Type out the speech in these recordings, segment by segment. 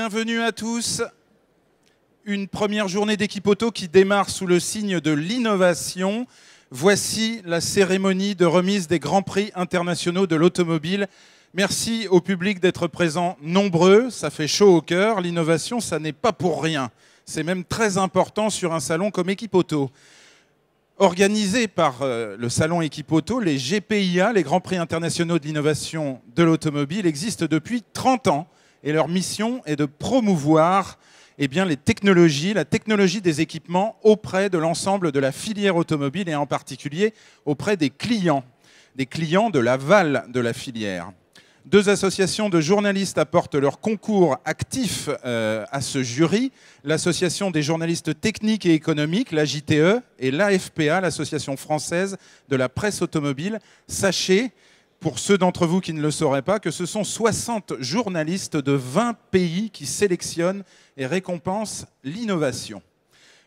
Bienvenue à tous. Une première journée d'Equipoto qui démarre sous le signe de l'innovation. Voici la cérémonie de remise des Grands Prix internationaux de l'automobile. Merci au public d'être présent nombreux, ça fait chaud au cœur. L'innovation, ça n'est pas pour rien. C'est même très important sur un salon comme Equipoto. Organisé par le salon Equipoto, les GPIA, les Grands Prix internationaux de l'innovation de l'automobile, existent depuis 30 ans. Et leur mission est de promouvoir les technologies, la technologie des équipements auprès de l'ensemble de la filière automobile et en particulier auprès des clients de l'aval de la filière. Deux associations de journalistes apportent leur concours actif à ce jury. L'Association des journalistes techniques et économiques, la JTE, et l'AFPA, l'Association française de la presse automobile. Sachez, pour ceux d'entre vous qui ne le sauraient pas, que ce sont 60 journalistes de 20 pays qui sélectionnent et récompensent l'innovation.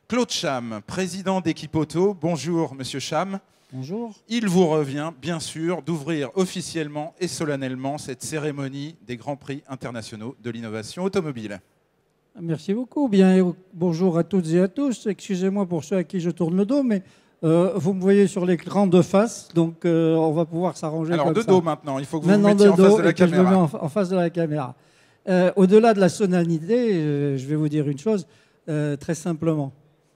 Claude Cham, président d'Equipoto. Bonjour, monsieur Cham. Bonjour. Il vous revient, bien sûr, d'ouvrir officiellement et solennellement cette cérémonie des Grands Prix internationaux de l'innovation automobile. Merci beaucoup. Bien, bonjour à toutes et à tous. Excusez-moi pour ceux à qui je tourne le dos, mais vous me voyez sur l'écran de face, donc on va pouvoir s'arranger comme ça. Alors de dos maintenant, il faut que vous vous mettiez en face de la caméra. Je me mets en face de la caméra. Au-delà de la solennité, je vais vous dire une chose, très simplement.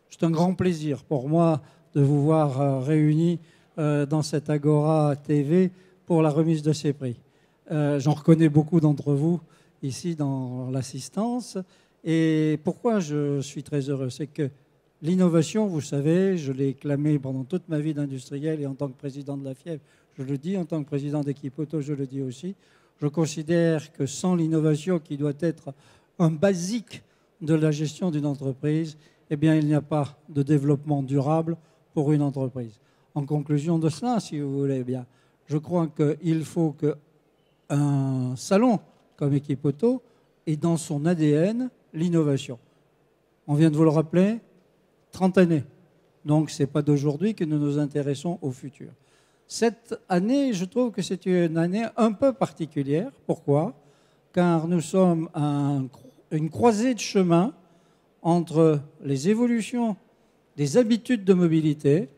C'est un grand plaisir pour moi de vous voir réunis dans cette Agora TV pour la remise de ces prix. J'en reconnais beaucoup d'entre vous ici dans l'assistance. Et pourquoi je suis très heureux, c'est que l'innovation, vous savez, je l'ai clamée pendant toute ma vie d'industriel et en tant que président de la FIEV, je le dis, en tant que président d'Equipoto, je le dis aussi. Je considère que sans l'innovation qui doit être un basique de la gestion d'une entreprise, eh bien, il n'y a pas de développement durable pour une entreprise. En conclusion de cela, si vous voulez bien, je crois qu'il faut qu'un salon comme Equipoto ait dans son ADN l'innovation. On vient de vous le rappeler, 30 années. Donc, ce n'est pas d'aujourd'hui que nous nous intéressons au futur. Cette année, je trouve que c'est une année un peu particulière. Pourquoi? Car nous sommes à une croisée de chemin entre les évolutions des habitudes de mobilité,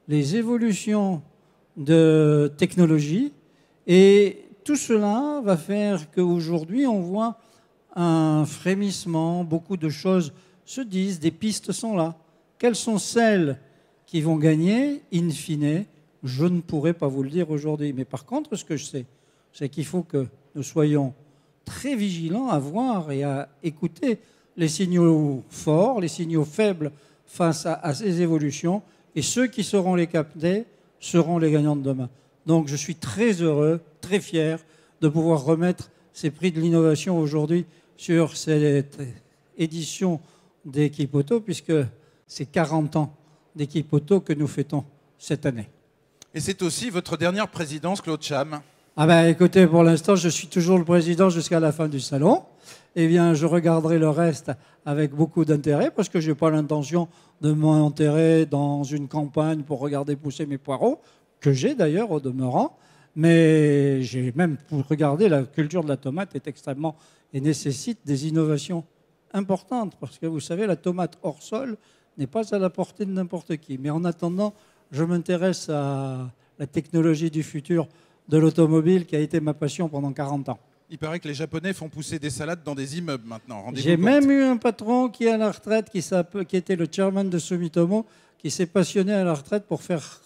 les évolutions de technologie, et tout cela va faire qu'aujourd'hui, on voit un frémissement, beaucoup de choses se disent, des pistes sont là. Quelles sont celles qui vont gagner, in fine? Je ne pourrais pas vous le dire aujourd'hui. Mais par contre, ce que je sais, c'est qu'il faut que nous soyons très vigilants à voir et à écouter les signaux forts, les signaux faibles face à ces évolutions. Et ceux qui sauront les capter seront les gagnants de demain. Donc je suis très heureux, très fier de pouvoir remettre ces prix de l'innovation aujourd'hui sur cette édition d'Equipoto, puisque c'est 40 ans d'Equipoto que nous fêtons cette année. Et c'est aussi votre dernière présidence, Claude Cham. Ah ben, écoutez, pour l'instant, je suis toujours le président jusqu'à la fin du salon. Eh bien, je regarderai le reste avec beaucoup d'intérêt, parce que je n'ai pas l'intention de m'enterrer dans une campagne pour regarder pousser mes poireaux, que j'ai d'ailleurs au demeurant. Mais j'ai même regardé, la culture de la tomate est extrêmement et nécessite des innovations importantes, parce que vous savez, la tomate hors sol n'est pas à la portée de n'importe qui. Mais en attendant, je m'intéresse à la technologie du futur de l'automobile qui a été ma passion pendant 40 ans. Il paraît que les Japonais font pousser des salades dans des immeubles maintenant. J'ai même eu un patron qui est à la retraite, qui était le chairman de Sumitomo, qui s'est passionné à la retraite pour faire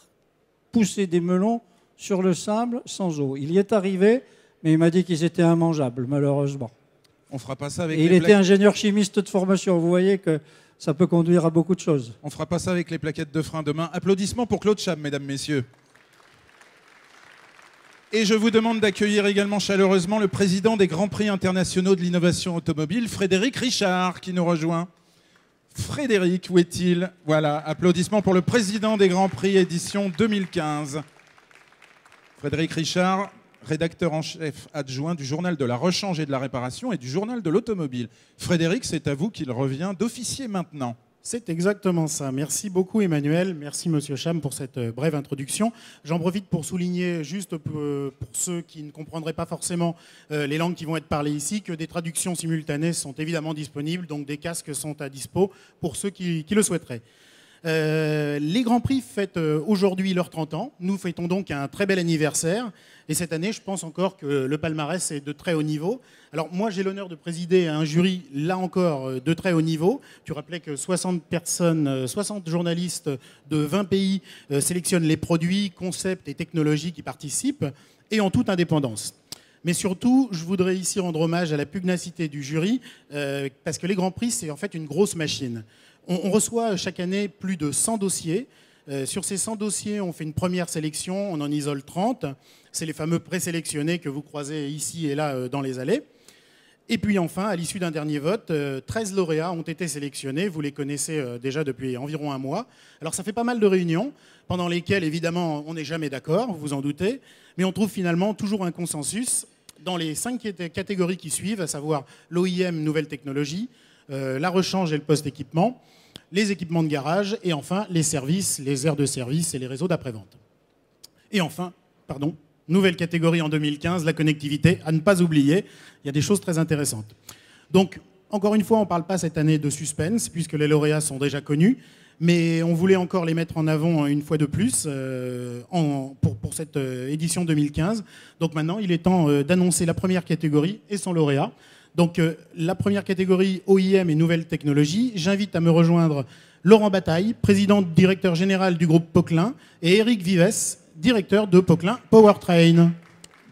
pousser des melons sur le sable sans eau. Il y est arrivé, mais il m'a dit qu'ils étaient immangeables, malheureusement. On fera pas ça avec. Et il était ingénieur chimiste de formation. Vous voyez que ça peut conduire à beaucoup de choses. On fera pas ça avec les plaquettes de frein demain. Applaudissements pour Claude Cham, mesdames, messieurs. Et je vous demande d'accueillir également chaleureusement le président des Grands Prix internationaux de l'innovation automobile, Frédéric Richard, qui nous rejoint. Frédéric, où est-il? Voilà, applaudissements pour le président des Grands Prix édition 2015. Frédéric Richard, rédacteur en chef adjoint du journal de la rechange et de la réparation et du journal de l'automobile. Frédéric, c'est à vous qu'il revient d'officier maintenant. C'est exactement ça. Merci beaucoup Emmanuel, merci Monsieur Cham pour cette brève introduction. J'en profite pour souligner, juste pour ceux qui ne comprendraient pas forcément les langues qui vont être parlées ici, que des traductions simultanées sont évidemment disponibles, donc des casques sont à dispo pour ceux qui le souhaiteraient. Les Grands Prix fêtent aujourd'hui leurs 30 ans. Nous fêtons donc un très bel anniversaire. Et cette année, je pense encore que le palmarès est de très haut niveau. Alors moi, j'ai l'honneur de présider un jury, là encore, de très haut niveau. Tu rappelais que 60 personnes, 60 journalistes de 20 pays sélectionnent les produits, concepts et technologies qui participent, et en toute indépendance. Mais surtout, je voudrais ici rendre hommage à la pugnacité du jury, parce que les Grands Prix, c'est en fait une grosse machine. On reçoit chaque année plus de 100 dossiers. Sur ces 100 dossiers, on fait une première sélection, on en isole 30. C'est les fameux présélectionnés que vous croisez ici et là dans les allées. Et puis enfin, à l'issue d'un dernier vote, 13 lauréats ont été sélectionnés. Vous les connaissez déjà depuis environ un mois. Alors ça fait pas mal de réunions, pendant lesquelles évidemment on n'est jamais d'accord, vous vous en doutez, mais on trouve finalement toujours un consensus dans les 5 catégories qui suivent, à savoir l'OIM, nouvelles technologies, la rechange et le post-équipement, les équipements de garage, et enfin les services, les aires de service et les réseaux d'après-vente. Et enfin, nouvelle catégorie en 2015, la connectivité, à ne pas oublier, il y a des choses très intéressantes. Donc, encore une fois, on ne parle pas cette année de suspense, puisque les lauréats sont déjà connus, mais on voulait encore les mettre en avant une fois de plus pour cette édition 2015. Donc maintenant, il est temps d'annoncer la première catégorie et son lauréat. Donc la première catégorie OIM et nouvelles technologies. J'invite à me rejoindre Laurent Bataille, président directeur général du groupe Poquelin, et Eric Vives, directeur de Poquelin Powertrain.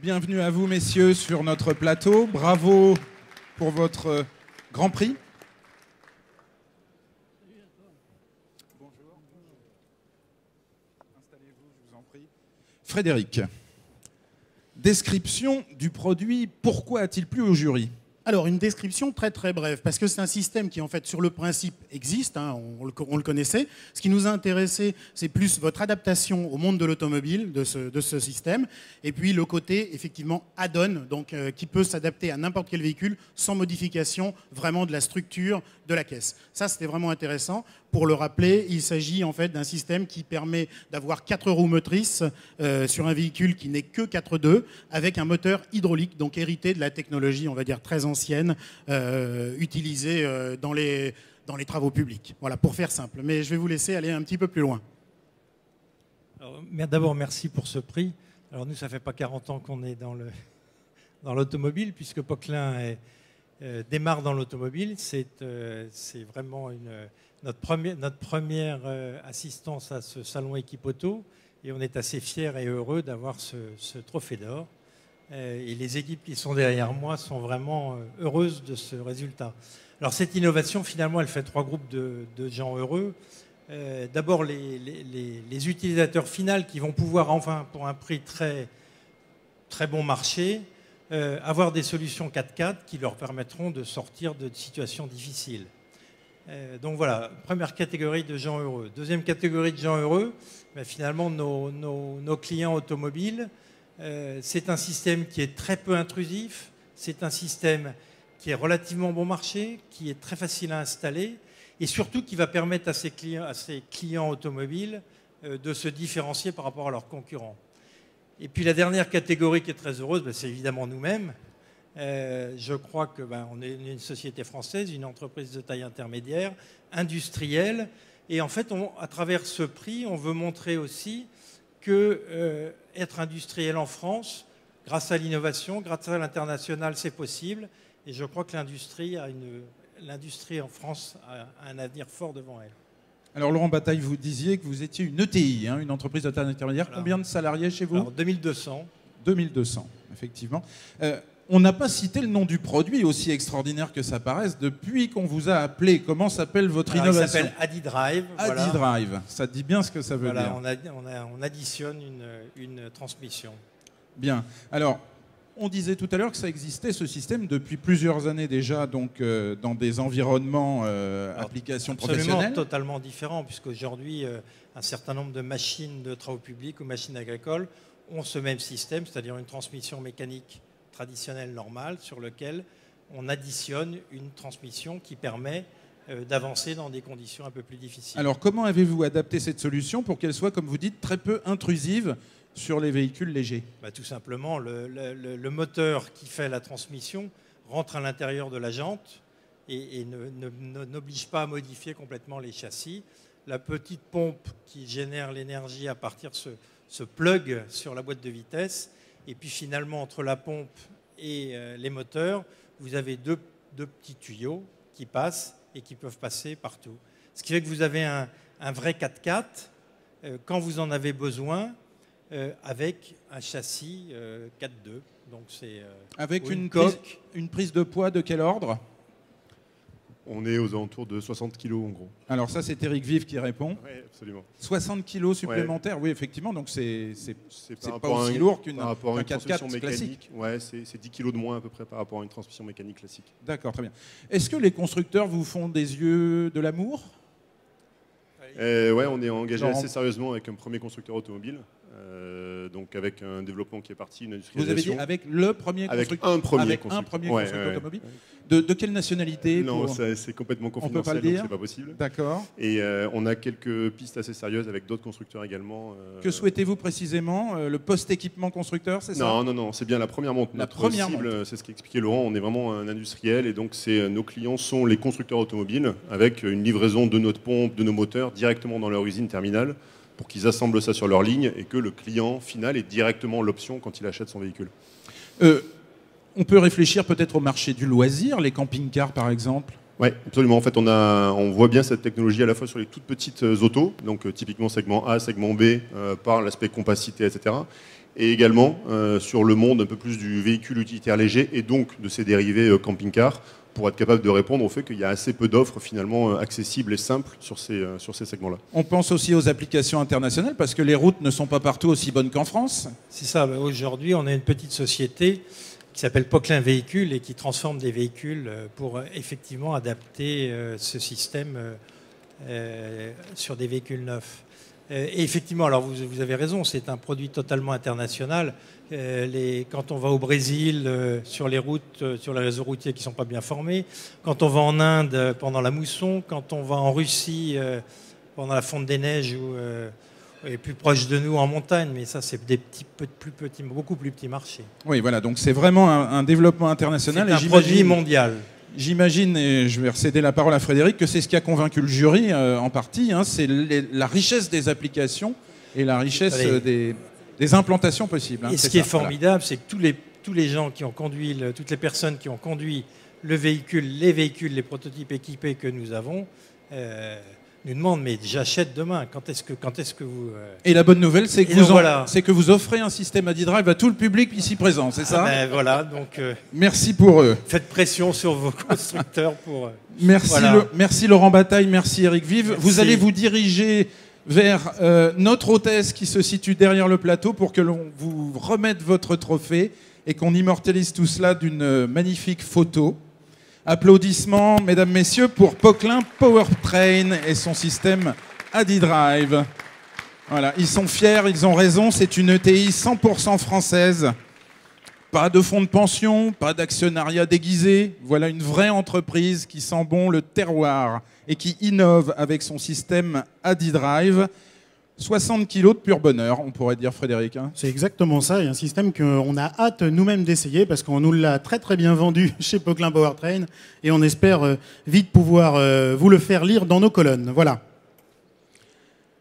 Bienvenue à vous, messieurs, sur notre plateau. Bravo pour votre Grand Prix. Bonjour. Installez-vous, je vous en prie. Frédéric, description du produit. Pourquoi a-t-il plu au jury ? Alors, une description très très brève, parce que c'est un système qui, en fait, sur le principe, existe, hein, on le connaissait. Ce qui nous a intéressé, c'est plus votre adaptation au monde de l'automobile, de ce système, et puis le côté, effectivement, add-on, donc qui peut s'adapter à n'importe quel véhicule, sans modification vraiment de la structure de la caisse. Ça, c'était vraiment intéressant. Pour le rappeler, il s'agit en fait d'un système qui permet d'avoir 4 roues motrices sur un véhicule qui n'est que 4/2, avec un moteur hydraulique, donc hérité de la technologie, on va dire, très ancienne, utilisée dans les travaux publics. Voilà, pour faire simple. Mais je vais vous laisser aller un petit peu plus loin. D'abord, merci pour ce prix. Alors nous, ça ne fait pas 40 ans qu'on est dans l'automobile, puisque Poquelin démarre dans l'automobile. C'est vraiment notre première assistance à ce salon Équipe Auto, et on est assez fiers et heureux d'avoir ce trophée d'or. Et les équipes qui sont derrière moi sont vraiment heureuses de ce résultat. Alors cette innovation, finalement, elle fait 3 groupes de gens heureux. D'abord les utilisateurs finaux qui vont pouvoir enfin, pour un prix très, très bon marché, avoir des solutions 4x4 qui leur permettront de sortir de situations difficiles. Donc voilà, première catégorie de gens heureux. Deuxième catégorie de gens heureux, finalement nos clients automobiles. C'est un système qui est très peu intrusif, c'est un système qui est relativement bon marché, qui est très facile à installer, et surtout qui va permettre à ces clients automobiles de se différencier par rapport à leurs concurrents. Et puis la dernière catégorie qui est très heureuse, c'est évidemment nous-mêmes. Je crois qu'on est une société française, une entreprise de taille intermédiaire, industrielle, et en fait, à travers ce prix, on veut montrer aussi que être industriel en France, grâce à l'innovation, grâce à l'international, c'est possible. Et je crois que l'industrie en France a un avenir fort devant elle. Alors Laurent Bataille, vous disiez que vous étiez une ETI, une entreprise de taille intermédiaire. Voilà. Combien de salariés chez vous ? Alors 2200. 2200, effectivement. On n'a pas cité le nom du produit, aussi extraordinaire que ça paraisse, depuis qu'on vous a appelé. Comment s'appelle votre innovation ? Il s'appelle AdiDrive. AdiDrive, ça dit bien ce que ça veut dire. On additionne une transmission. Bien. Alors, on disait tout à l'heure que ça existait, ce système, depuis plusieurs années déjà, donc dans des environnements applications professionnelles. Absolument, totalement différent, puisqu'aujourd'hui, un certain nombre de machines de travaux publics ou machines agricoles ont ce même système, c'est-à-dire une transmission mécanique traditionnelle normale sur lequel on additionne une transmission qui permet d'avancer dans des conditions un peu plus difficiles. Alors, comment avez-vous adapté cette solution pour qu'elle soit, comme vous dites, très peu intrusive sur les véhicules légers? Tout simplement, le moteur qui fait la transmission rentre à l'intérieur de la jante et n'oblige pas à modifier complètement les châssis. La petite pompe qui génère l'énergie à partir se plug sur la boîte de vitesse. Et puis finalement, entre la pompe et les moteurs, vous avez deux petits tuyaux qui passent et qui peuvent passer partout. Ce qui fait que vous avez un vrai 4x4 quand vous en avez besoin, avec un châssis 4.2. Donc c'est avec une prise de poids de quel ordre? On est aux alentours de 60 kg en gros. Alors ça, c'est Eric Vive qui répond. Oui, absolument. 60 kg supplémentaires, oui, effectivement. Donc c'est par pas aussi lourd qu'une transmission 4x4 classique. Ouais, c'est 10 kg de moins à peu près par rapport à une transmission mécanique classique. D'accord, très bien. Est-ce que les constructeurs vous font des yeux de l'amour? Ouais, on est engagé assez sérieusement avec un premier constructeur automobile. Donc avec un développement qui est parti, une industrialisation. Vous avez dit avec le premier constructeur? Avec un premier constructeur automobile. De quelle nationalité? Non, c'est complètement confidentiel, on peut pas le dire. donc c'est pas possible. D'accord. Et on a quelques pistes assez sérieuses avec d'autres constructeurs également. Que souhaitez-vous précisément? Le post-équipement constructeur, c'est ça? Non, c'est bien la première monte. Notre cible, c'est ce qu'expliquait Laurent, on est vraiment un industriel et donc nos clients sont les constructeurs automobiles avec une livraison de notre pompe, de nos moteurs directement dans leur usine terminale, pour qu'ils assemblent ça sur leur ligne et que le client final ait directement l'option quand il achète son véhicule. On peut réfléchir peut-être au marché du loisir, les camping-cars par exemple? Oui, absolument. En fait, on voit bien cette technologie à la fois sur les toutes petites autos, donc typiquement segment A, segment B, par l'aspect compacité, etc. Et également sur le monde un peu plus du véhicule utilitaire léger et donc de ses dérivés camping-cars, pour être capable de répondre au fait qu'il y a assez peu d'offres finalement accessibles et simples sur ces segments-là. On pense aussi aux applications internationales parce que les routes ne sont pas partout aussi bonnes qu'en France. C'est ça. Aujourd'hui, on est une petite société qui s'appelle Poquelin Véhicules et qui transforme des véhicules pour effectivement adapter ce système sur des véhicules neufs. Et effectivement, alors vous avez raison, c'est un produit totalement international. Quand on va au Brésil, sur les routes, sur les réseaux routiers qui ne sont pas bien formés, quand on va en Inde pendant la mousson, quand on va en Russie pendant la fonte des neiges, et plus proche de nous en montagne, mais ça c'est beaucoup plus petits marchés. Oui, voilà, donc c'est vraiment un développement international. C'est un produit mondial. J'imagine, et je vais céder la parole à Frédéric, que c'est ce qui a convaincu le jury en partie, c'est la richesse des applications et la richesse des implantations possibles. Et ce qui est formidable, c'est que tous les gens qui ont conduit, toutes les personnes qui ont conduit les véhicules, les prototypes équipés que nous avons, nous demandent, mais j'achète demain, quand est-ce que vous... Et la bonne nouvelle, c'est que vous offrez un système AdiDrive à tout le public ici présent, c'est ça? Voilà, donc... merci pour eux. Faites pression sur vos constructeurs pour... Merci Laurent Bataille, merci Eric Vive. Merci. Vous allez vous diriger vers notre hôtesse qui se situe derrière le plateau pour que l'on vous remette votre trophée et qu'on immortalise tout cela d'une magnifique photo. Applaudissements, mesdames, messieurs, pour Poquelin Powertrain et son système AdiDrive. Voilà, ils sont fiers, ils ont raison, c'est une ETI 100% française. Pas de fonds de pension, pas d'actionnariat déguisé. Voilà une vraie entreprise qui sent bon le terroir et qui innove avec son système AdiDrive. 60 kilos de pur bonheur, on pourrait dire, Frédéric. C'est exactement ça, et un système qu'on a hâte nous-mêmes d'essayer parce qu'on nous l'a très très bien vendu chez Poquelin Powertrain et on espère vite pouvoir vous le faire lire dans nos colonnes. Voilà.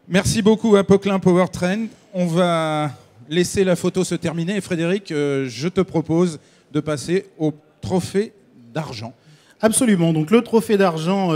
Merci beaucoup à Poquelin Powertrain. On va laisser la photo se terminer et Frédéric, je te propose de passer au trophée d'argent. Absolument, donc le trophée d'argent...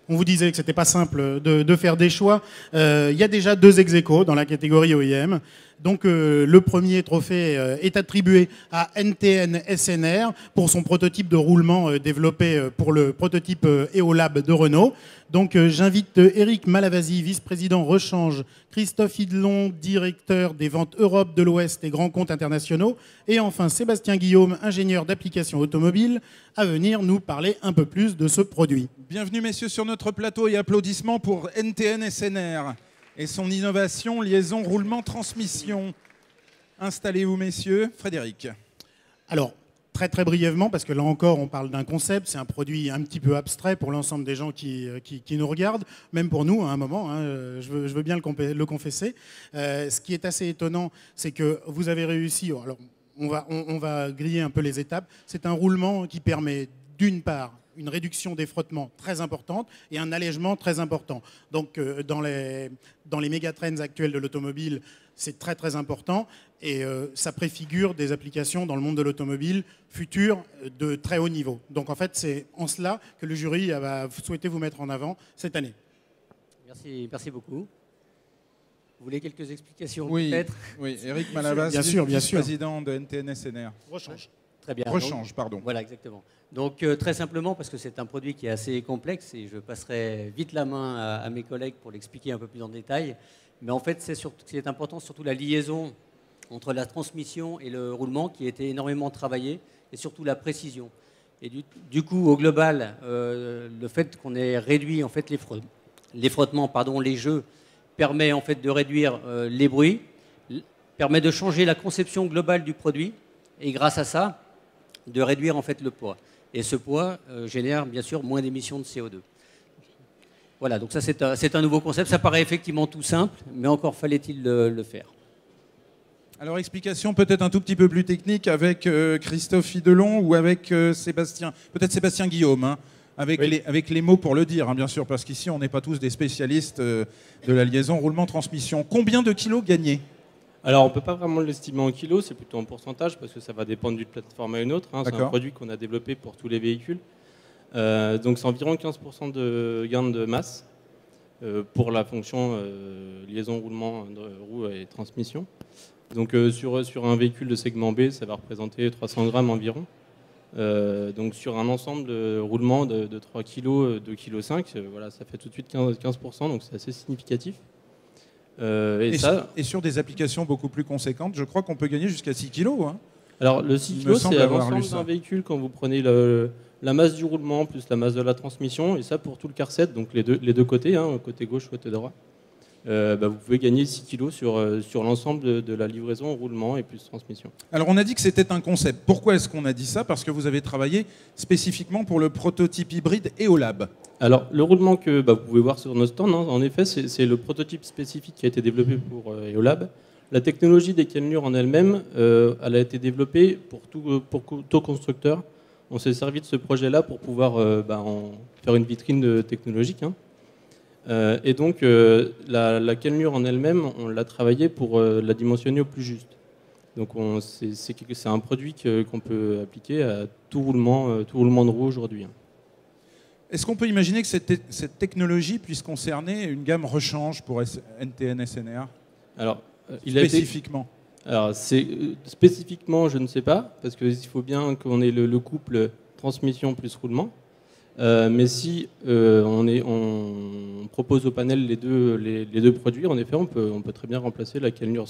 on vous disait que c'était pas simple de faire des choix. Il y a déjà 2 ex-aequo dans la catégorie OEM. Donc le premier trophée est attribué à NTN SNR pour son prototype de roulement développé pour le prototype EOLab de Renault. Donc j'invite Eric Malavasi, vice-président Rechange, Christophe Hidelon, directeur des ventes Europe de l'Ouest et grands comptes internationaux, et enfin Sébastien Guillaume, ingénieur d'applications automobiles, à venir nous parler un peu plus de ce produit. Bienvenue messieurs sur notre plateau et applaudissements pour NTN SNR et son innovation, liaison, roulement, transmission. Installez-vous messieurs. Frédéric. Alors, Très très brièvement, parce que là encore on parle d'un concept, c'est un produit un petit peu abstrait pour l'ensemble des gens qui nous regardent, même pour nous à un moment, hein, je veux bien le confesser. Ce qui est assez étonnant, c'est que vous avez réussi, alors on va griller un peu les étapes, c'est un roulement qui permet d'une part une réduction des frottements très importante et un allègement très important. Donc dans les mégatrends actuels de l'automobile, c'est très très important et ça préfigure des applications dans le monde de l'automobile futur de très haut niveau. Donc en fait, c'est en cela que le jury va souhaiter vous mettre en avant cette année. Merci beaucoup. Vous voulez quelques explications Oui, peut-être? oui. Eric Malavas, bien sûr. vice-président de NTN SNR. Rechange. Très bien. Rechange, pardon. Voilà, exactement. Donc très simplement, parce que c'est un produit qui est assez complexe et je passerai vite la main à mes collègues pour l'expliquer un peu plus en détail. Mais en fait, c'est important surtout la liaison entre la transmission et le roulement qui a été énormément travaillé et surtout la précision. Et du coup, au global, le fait qu'on ait réduit en fait, les frottements, les jeux, permet en fait de réduire les bruits, permet de changer la conception globale du produit et grâce à ça, de réduire en fait le poids. Et ce poids génère bien sûr moins d'émissions de CO2. Voilà, donc ça c'est un nouveau concept. Ça paraît effectivement tout simple, mais encore fallait-il le faire. Alors explication peut-être un tout petit peu plus technique avec Christophe Hidelon ou avec Sébastien, peut-être Sébastien Guillaume, hein, avec les mots pour le dire, hein, bien sûr, parce qu'ici on n'est pas tous des spécialistes de la liaison roulement-transmission. Combien de kilos gagnés ? Alors, on ne peut pas vraiment l'estimer en kilos, c'est plutôt en pourcentage, parce que ça va dépendre d'une plateforme à une autre. Hein. C'est un produit qu'on a développé pour tous les véhicules. Donc, c'est environ 15% de gain de masse pour la fonction liaison, roulement, roue et transmission. Donc, sur un véhicule de segment B, ça va représenter 300 grammes environ. Donc, sur un ensemble de roulement de 3 kg, 2,5 kg, voilà, ça fait tout de suite 15%, donc c'est assez significatif. Et sur des applications beaucoup plus conséquentes, je crois qu'on peut gagner jusqu'à 6 kg. Hein. Alors le 6 kg, c'est à l'ensemble d'un véhicule quand vous prenez la masse du roulement plus la masse de la transmission, et ça pour tout le car set, donc les deux côtés, hein, côté gauche, côté droit. Vous pouvez gagner 6 kg sur l'ensemble de la livraison, roulement et plus transmission. Alors on a dit que c'était un concept. Pourquoi est-ce qu'on a dit ça? Parce que vous avez travaillé spécifiquement pour le prototype hybride Eolab. Alors le roulement que vous pouvez voir sur nos stands, hein, en effet, c'est le prototype spécifique qui a été développé pour Eolab. La technologie des cannelures en elle-même, elle a été développée pour tout constructeur. On s'est servi de ce projet-là pour pouvoir en faire une vitrine technologique. Hein. Et donc, la cannelure en elle-même, on l'a travaillée pour la dimensionner au plus juste. Donc, c'est un produit qu'on peut appliquer à tout roulement de roue aujourd'hui. Est-ce qu'on peut imaginer que cette technologie puisse concerner une gamme rechange pour NTN SNR? Alors, spécifiquement Alors, spécifiquement, je ne sais pas, parce qu'il faut bien qu'on ait le couple transmission plus roulement. Mais si on propose au panel les deux produits, en effet, on peut très bien remplacer la cannelure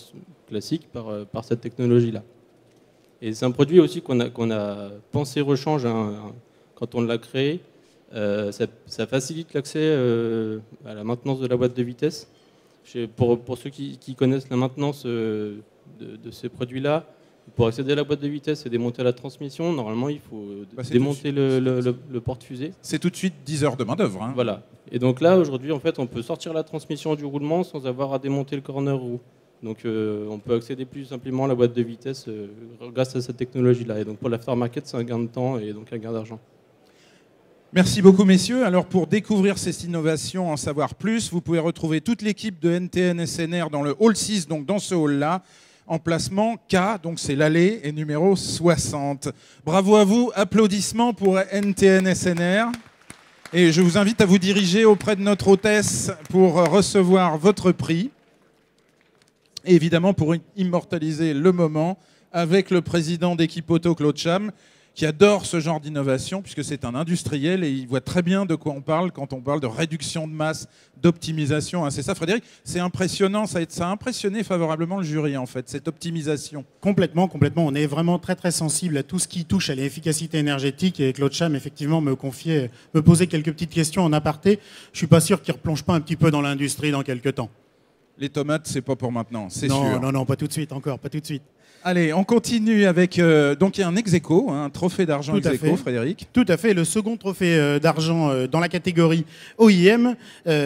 classique par cette technologie-là. Et c'est un produit aussi qu'on a pensé rechange quand on l'a créé. Ça facilite l'accès à la maintenance de la boîte de vitesse. Pour ceux qui connaissent la maintenance de ces produits-là, pour accéder à la boîte de vitesse et démonter la transmission, normalement, il faut démonter le porte-fusée. C'est tout de suite 10 heures de main-d'œuvre. Hein. Voilà. Et donc là, aujourd'hui, en fait, on peut sortir la transmission du roulement sans avoir à démonter le corner roue. Donc, on peut accéder plus simplement à la boîte de vitesse grâce à cette technologie-là. Et donc, pour l'aftermarket, c'est un gain de temps et donc un gain d'argent. Merci beaucoup, messieurs. Alors, pour découvrir ces innovations, en savoir plus, vous pouvez retrouver toute l'équipe de NTN SNR dans le hall 6, donc dans ce hall-là. Emplacement K, donc c'est l'allée, et numéro 60. Bravo à vous, applaudissements pour NTN SNR. Et je vous invite à vous diriger auprès de notre hôtesse pour recevoir votre prix. Et évidemment, pour immortaliser le moment avec le président d'Equipe Auto, Claude Cham, qui adore ce genre d'innovation, puisque c'est un industriel et il voit très bien de quoi on parle quand on parle de réduction de masse, d'optimisation. C'est ça, Frédéric? C'est impressionnant, ça a impressionné favorablement le jury, en fait, cette optimisation. Complètement. On est vraiment très, très sensible à tout ce qui touche à l'efficacité énergétique. Et Claude Cham, effectivement, me posait quelques petites questions en aparté. Je ne suis pas sûr qu'il ne replonge pas un petit peu dans l'industrie dans quelques temps. Les tomates, c'est pas pour maintenant, c'est Non, sûr. non, non, pas tout de suite encore, pas tout de suite. Allez, on continue avec... donc il y a un ex-aequo, un trophée d'argent Tout à ex-aequo, fait. Frédéric. Tout à fait, le second trophée d'argent dans la catégorie OIM,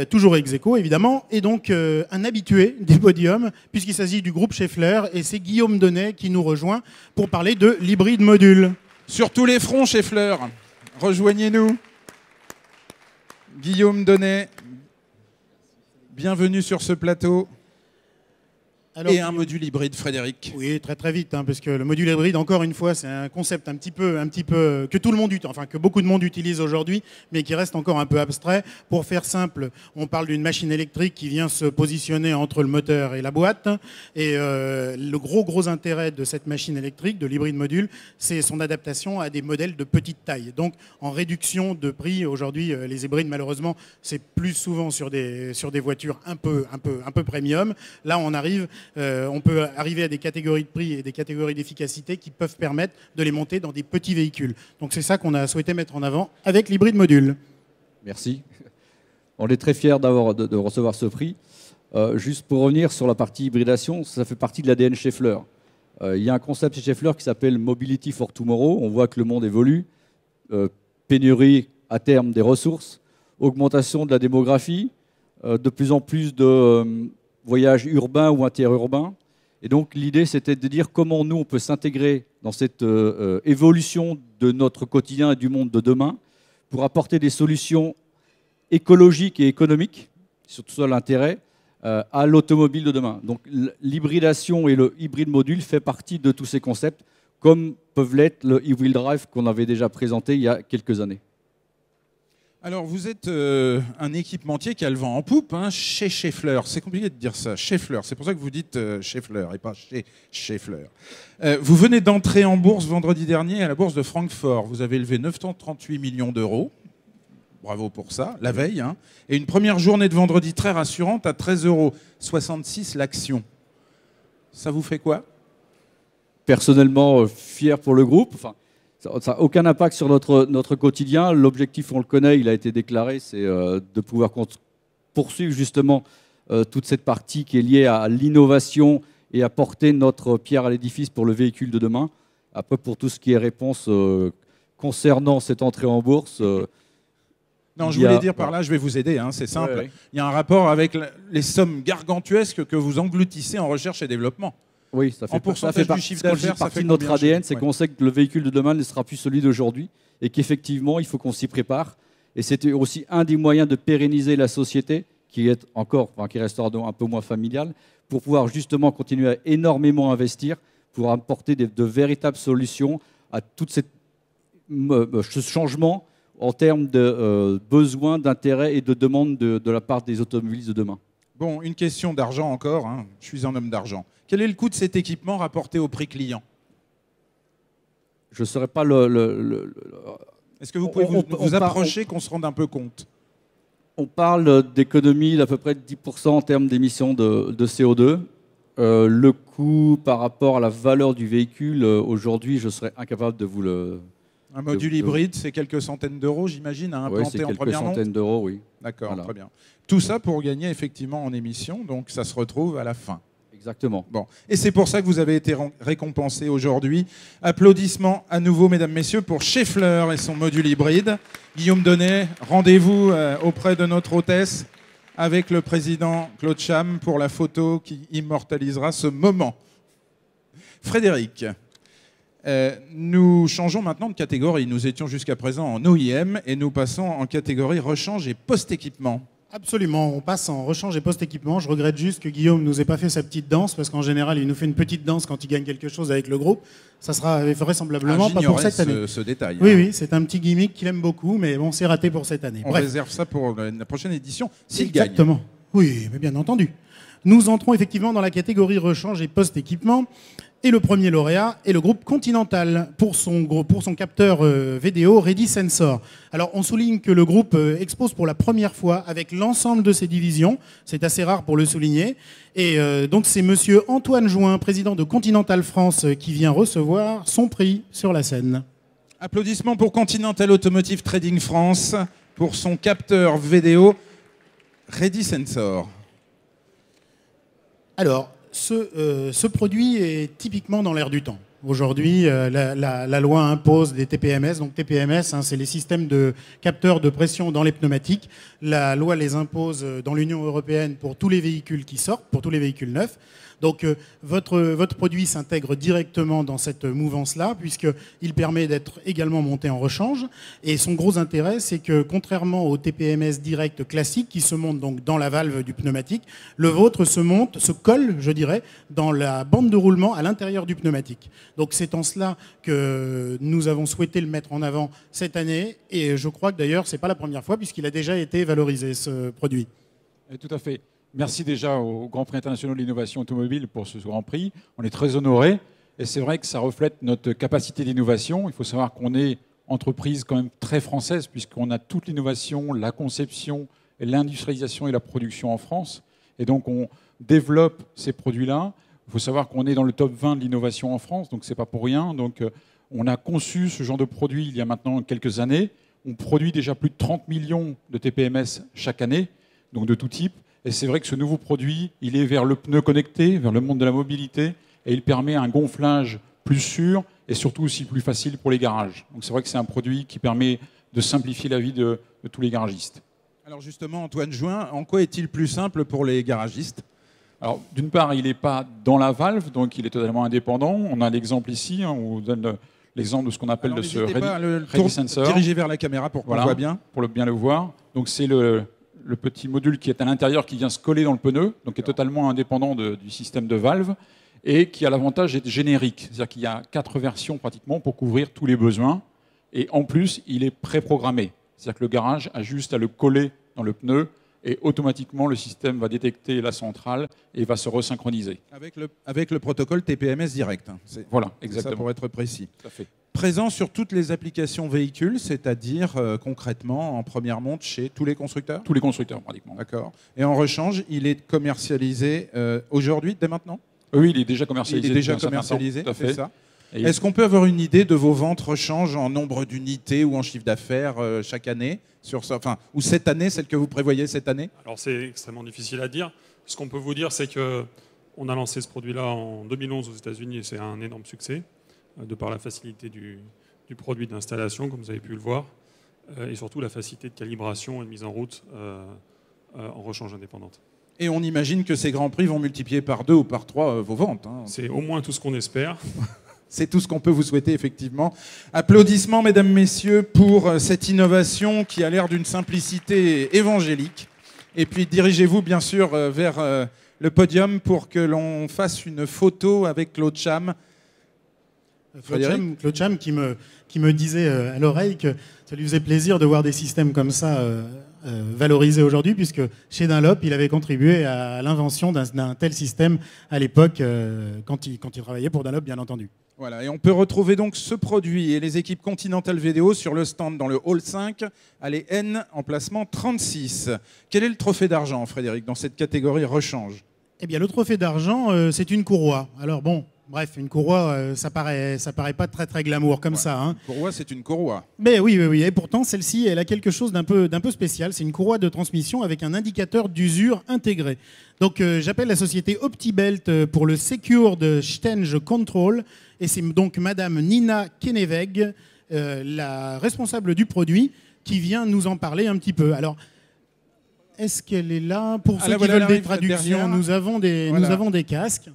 toujours ex aequo évidemment, et donc un habitué des podiums, puisqu'il s'agit du groupe Schaeffler, et c'est Guillaume Donnet qui nous rejoint pour parler de l'hybride module. Sur tous les fronts, Schaeffler, rejoignez-nous. Guillaume Donnet, bienvenue sur ce plateau. Alors, Et un module hybride, Frédéric. Oui, très très vite, hein, parce que le module hybride, encore une fois, c'est un concept un petit peu que tout le monde enfin que beaucoup de monde utilise aujourd'hui, mais qui reste encore un peu abstrait. Pour faire simple, on parle d'une machine électrique qui vient se positionner entre le moteur et la boîte. Et le gros intérêt de cette machine électrique, de l'hybride module, c'est son adaptation à des modèles de petite taille. Donc, en réduction de prix, aujourd'hui, les hybrides, malheureusement, c'est plus souvent sur des voitures un peu premium. Là, on peut arriver à des catégories de prix et des catégories d'efficacité qui peuvent permettre de les monter dans des petits véhicules. Donc c'est ça qu'on a souhaité mettre en avant avec l'hybride module. Merci. On est très fiers de recevoir ce prix. Juste pour revenir sur la partie hybridation, ça fait partie de l'ADN Schaeffler. Il y a un concept chez Schaeffler qui s'appelle Mobility for Tomorrow. On voit que le monde évolue. Pénurie à terme des ressources, augmentation de la démographie, de plus en plus de voyages urbains ou interurbains. Et donc l'idée, c'était de dire comment nous, on peut s'intégrer dans cette évolution de notre quotidien et du monde de demain pour apporter des solutions écologiques et économiques, surtout ça l'intérêt, à l'automobile de demain. Donc l'hybridation et le hybride module fait partie de tous ces concepts, comme peuvent l'être le e-wheel drive qu'on avait déjà présenté il y a quelques années. Alors, vous êtes un équipementier qui a le vent en poupe, hein, chez Schaeffler. C'est compliqué de dire ça, Schaeffler. C'est pour ça que vous dites Schaeffler et pas chez Schaeffler. Vous venez d'entrer en bourse vendredi dernier à la bourse de Francfort. Vous avez levé 938 millions d'euros. Bravo pour ça, la veille. Hein. Et une première journée de vendredi très rassurante à 13,66 € l'action. Ça vous fait quoi? Personnellement, fier pour le groupe. Enfin, ça n'a aucun impact sur notre quotidien. L'objectif, on le connaît, il a été déclaré, c'est de pouvoir poursuivre justement toute cette partie qui est liée à l'innovation et à porter notre pierre à l'édifice pour le véhicule de demain. Après, pour tout ce qui est réponse concernant cette entrée en bourse... non, je voulais dire par là, je vais vous aider, hein, c'est simple. Ouais. Il y a un rapport avec les sommes gargantuesques que vous engloutissez en recherche et développement. Oui, ça fait du chiffre d'affaires. Ça fait notre ADN, c'est qu'on sait que le véhicule de demain ne sera plus celui d'aujourd'hui et qu'effectivement, il faut qu'on s'y prépare. Et c'était aussi un des moyens de pérenniser la société, qui restera un peu moins familiale, pour pouvoir justement continuer à énormément investir, pour apporter de véritables solutions à tout ce changement en termes de besoins, d'intérêt et de demande de la part des automobilistes de demain. Bon, une question d'argent encore. Hein. Je suis un homme d'argent. Quel est le coût de cet équipement rapporté au prix client? Je ne saurais pas Est-ce que vous pouvez vous approcher qu'on se rende un peu compte? On parle d'économie d'à peu près de 10% en termes d'émissions de CO2. Le coût par rapport à la valeur du véhicule, aujourd'hui, je serais incapable de vous le... Un module hybride, c'est quelques centaines d'euros, j'imagine, à implanter en première monte? Oui, c'est quelques centaines d'euros, oui. D'accord, voilà. Très bien. Tout ça pour gagner effectivement en émissions, donc ça se retrouve à la fin. Exactement. Bon. Et c'est pour ça que vous avez été récompensé aujourd'hui. Applaudissements à nouveau, mesdames, messieurs, pour Schaeffler et son module hybride. Guillaume Donnet, rendez-vous auprès de notre hôtesse avec le président Claude Cham pour la photo qui immortalisera ce moment. Frédéric, nous changeons maintenant de catégorie. Nous étions jusqu'à présent en OIM et nous passons en catégorie rechange et post-équipement. Absolument, on passe en rechange et post-équipement. Je regrette juste que Guillaume ne nous ait pas fait sa petite danse, parce qu'en général, il nous fait une petite danse quand il gagne quelque chose avec le groupe. Ça sera vraisemblablement pas pour cette année. Ce détail. Oui, oui, c'est un petit gimmick qu'il aime beaucoup, mais bon, c'est raté pour cette année. On réserve ça pour la prochaine édition, s'il gagne. Exactement. Oui, mais bien entendu. Nous entrons effectivement dans la catégorie rechange et post-équipement. Et le premier lauréat est le groupe Continental pour son capteur vidéo Ready Sensor. Alors on souligne que le groupe expose pour la première fois avec l'ensemble de ses divisions. C'est assez rare pour le souligner. Et donc c'est monsieur Antoine Join, président de Continental France, qui vient recevoir son prix sur la scène. Applaudissements pour Continental Automotive Trading France pour son capteur vidéo Ready Sensor. Alors, ce produit est typiquement dans l'air du temps. Aujourd'hui, la loi impose des TPMS. Donc TPMS, c'est les systèmes de capteurs de pression dans les pneumatiques. La loi les impose dans l'Union européenne pour tous les véhicules qui sortent, pour tous les véhicules neufs. Donc votre produit s'intègre directement dans cette mouvance-là, puisqu'il permet d'être également monté en rechange. Et son gros intérêt, c'est que contrairement au TPMS direct classique, qui se monte donc dans la valve du pneumatique, le vôtre se colle, je dirais, dans la bande de roulement à l'intérieur du pneumatique. Donc c'est en cela que nous avons souhaité le mettre en avant cette année. Et je crois que d'ailleurs, ce n'est pas la première fois, puisqu'il a déjà été valorisé, ce produit. Tout à fait. Merci déjà au Grand Prix international de l'innovation automobile pour ce Grand Prix. On est très honorés et c'est vrai que ça reflète notre capacité d'innovation. Il faut savoir qu'on est entreprise quand même très française puisqu'on a toute l'innovation, la conception, l'industrialisation et la production en France. Et donc on développe ces produits-là. Il faut savoir qu'on est dans le top 20 de l'innovation en France, donc ce n'est pas pour rien. Donc on a conçu ce genre de produit il y a maintenant quelques années. On produit déjà plus de 30 millions de TPMS chaque année, donc de tout type. Et c'est vrai que ce nouveau produit, il est vers le pneu connecté, vers le monde de la mobilité, et il permet un gonflage plus sûr et surtout aussi plus facile pour les garages. Donc c'est vrai que c'est un produit qui permet de simplifier la vie de tous les garagistes. Alors justement, Antoine Jouin, en quoi est-il plus simple pour les garagistes ? Alors d'une part, il n'est pas dans la valve, donc il est totalement indépendant. On a l'exemple ici, on vous donne l'exemple de ce qu'on appelle de ce ready sensor. Dirigez vers la caméra pour qu'on voit bien. Pour bien le voir. Donc c'est le petit module qui est à l'intérieur, qui vient se coller dans le pneu, donc qui est totalement indépendant du système de valve, et qui a l'avantage d'être générique. C'est-à-dire qu'il y a 4 versions pratiquement pour couvrir tous les besoins. Et en plus, il est préprogrammé. C'est-à-dire que le garage a juste à le coller dans le pneu, et automatiquement, le système va détecter la centrale et va se resynchroniser. Avec le protocole TPMS direct. Voilà, exactement. C'est ça pour être précis. Tout à fait. Présent sur toutes les applications véhicules, c'est-à-dire concrètement en première monte chez tous les constructeurs ? Tous les constructeurs, pratiquement. D'accord. Et en rechange, il est commercialisé aujourd'hui, dès maintenant ? Oui, il est déjà commercialisé. Il est déjà commercialisé, c'est ça. Et est-ce qu'on peut avoir une idée de vos ventes rechange en nombre d'unités ou en chiffre d'affaires chaque année sur ça, enfin, ou cette année, celle que vous prévoyez cette année ? Alors c'est extrêmement difficile à dire. Ce qu'on peut vous dire, c'est qu'on a lancé ce produit-là en 2011 aux États-Unis et c'est un énorme succès, de par la facilité du produit d'installation, comme vous avez pu le voir, et surtout la facilité de calibration et de mise en route en rechange indépendante. Et on imagine que ces grands prix vont multiplier par 2 ou par 3 vos ventes. Hein. C'est au moins tout ce qu'on espère. C'est tout ce qu'on peut vous souhaiter, effectivement. Applaudissements, mesdames, messieurs, pour cette innovation qui a l'air d'une simplicité évangélique. Et puis, dirigez-vous, bien sûr, vers le podium pour que l'on fasse une photo avec Claude Cham. Claude Cham qui me disait à l'oreille que ça lui faisait plaisir de voir des systèmes comme ça valorisés aujourd'hui, puisque chez Dunlop, il avait contribué à l'invention d'un tel système à l'époque, quand il travaillait pour Dunlop, bien entendu. Voilà, et on peut retrouver donc ce produit et les équipes Continental Vidéo sur le stand dans le hall 5, allée N, emplacement 36. Quel est le trophée d'argent, Frédéric, dans cette catégorie rechange ? Eh bien, le trophée d'argent, c'est une courroie. Alors bon, bref, une courroie, ça paraît pas très très glamour comme ça. Hein. Une courroie, c'est une courroie. Mais oui. Et pourtant, celle-ci, elle a quelque chose d'un peu spécial. C'est une courroie de transmission avec un indicateur d'usure intégré. Donc, j'appelle la société OptiBelt pour le Secured Change Control. Et c'est donc Madame Nina Keneveg, la responsable du produit, qui vient nous en parler un petit peu. Alors, est-ce qu'elle est là? Pour ceux qui veulent des traductions, nous avons des casques.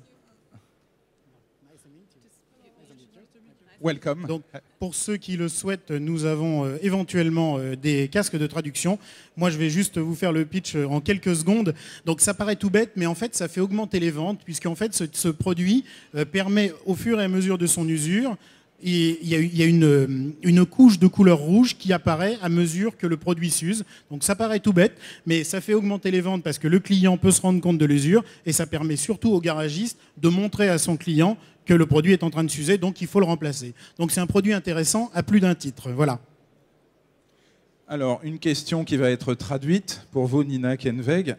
Welcome. Donc, pour ceux qui le souhaitent, nous avons éventuellement des casques de traduction. Moi, je vais juste vous faire le pitch en quelques secondes. Donc, ça paraît tout bête, mais en fait, ça fait augmenter les ventes, puisqu'en fait, ce produit permet, au fur et à mesure de son usure, il y a une couche de couleur rouge qui apparaît à mesure que le produit s'use. Donc, ça paraît tout bête, mais ça fait augmenter les ventes parce que le client peut se rendre compte de l'usure et ça permet surtout au garagiste de montrer à son client que le produit est en train de s'user, donc il faut le remplacer. Donc c'est un produit intéressant à plus d'un titre. Voilà. Alors, une question qui va être traduite pour vous, Nina Keneveg.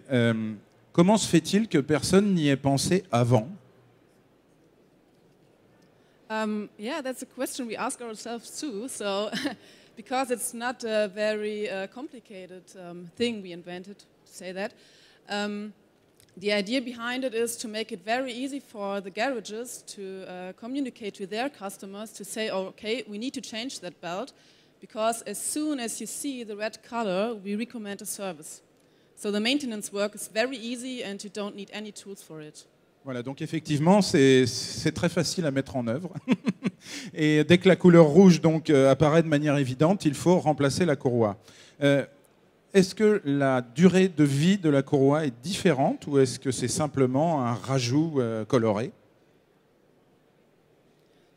Comment se fait-il que personne n'y ait pensé avant? Yeah, that's a question we ask ourselves too. So, because it's not a very complicated thing we invented, to say that. The idea behind it is to make it very easy for the garages to communicate to their customers to say, oh, okay, we need to change that belt because as soon as you see the red color, we recommend a service. So the maintenance work is very easy and you don't need any tools for it. Voilà, donc effectivement, c'est très facile à mettre en œuvre. Et dès que la couleur rouge donc, apparaît de manière évidente, il faut remplacer la courroie. Est-ce que la durée de vie de la courroie est différente ou est-ce que c'est simplement un rajout coloré?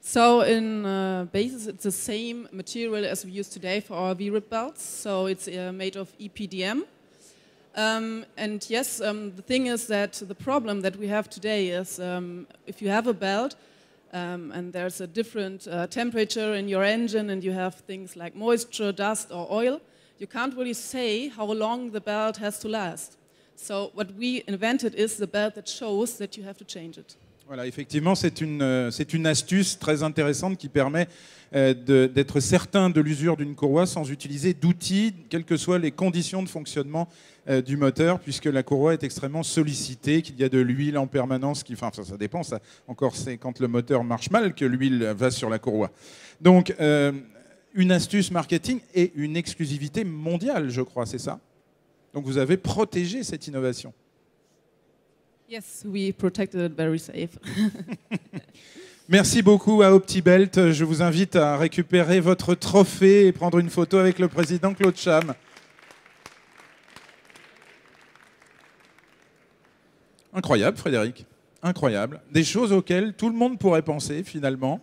So in basis, it's the same material as we use today for our V-rip belts. So it's made of EPDM. And yes, the thing is that the problem that we have today is if you have a belt and there's a different temperature in your engine and you have things like moisture, dust or oil, you can't really say how long the belt has to last. So what we invented is the belt that shows that you have to change it. Voilà, effectivement, c'est une astuce très intéressante qui permet d'être certain de l'usure d'une courroie sans utiliser d'outils, quelles que soient les conditions de fonctionnement du moteur, puisque la courroie est extrêmement sollicitée, qu'il y a de l'huile en permanence, enfin ça dépend, ça, encore c'est quand le moteur marche mal que l'huile va sur la courroie. Donc une astuce marketing et une exclusivité mondiale, je crois, c'est ça? Donc vous avez protégé cette innovation. Yes, we protected it very safe. Merci beaucoup à OptiBelt. Je vous invite à récupérer votre trophée et prendre une photo avec le président Claude Cham. Incroyable, Frédéric. Incroyable. Des choses auxquelles tout le monde pourrait penser, finalement.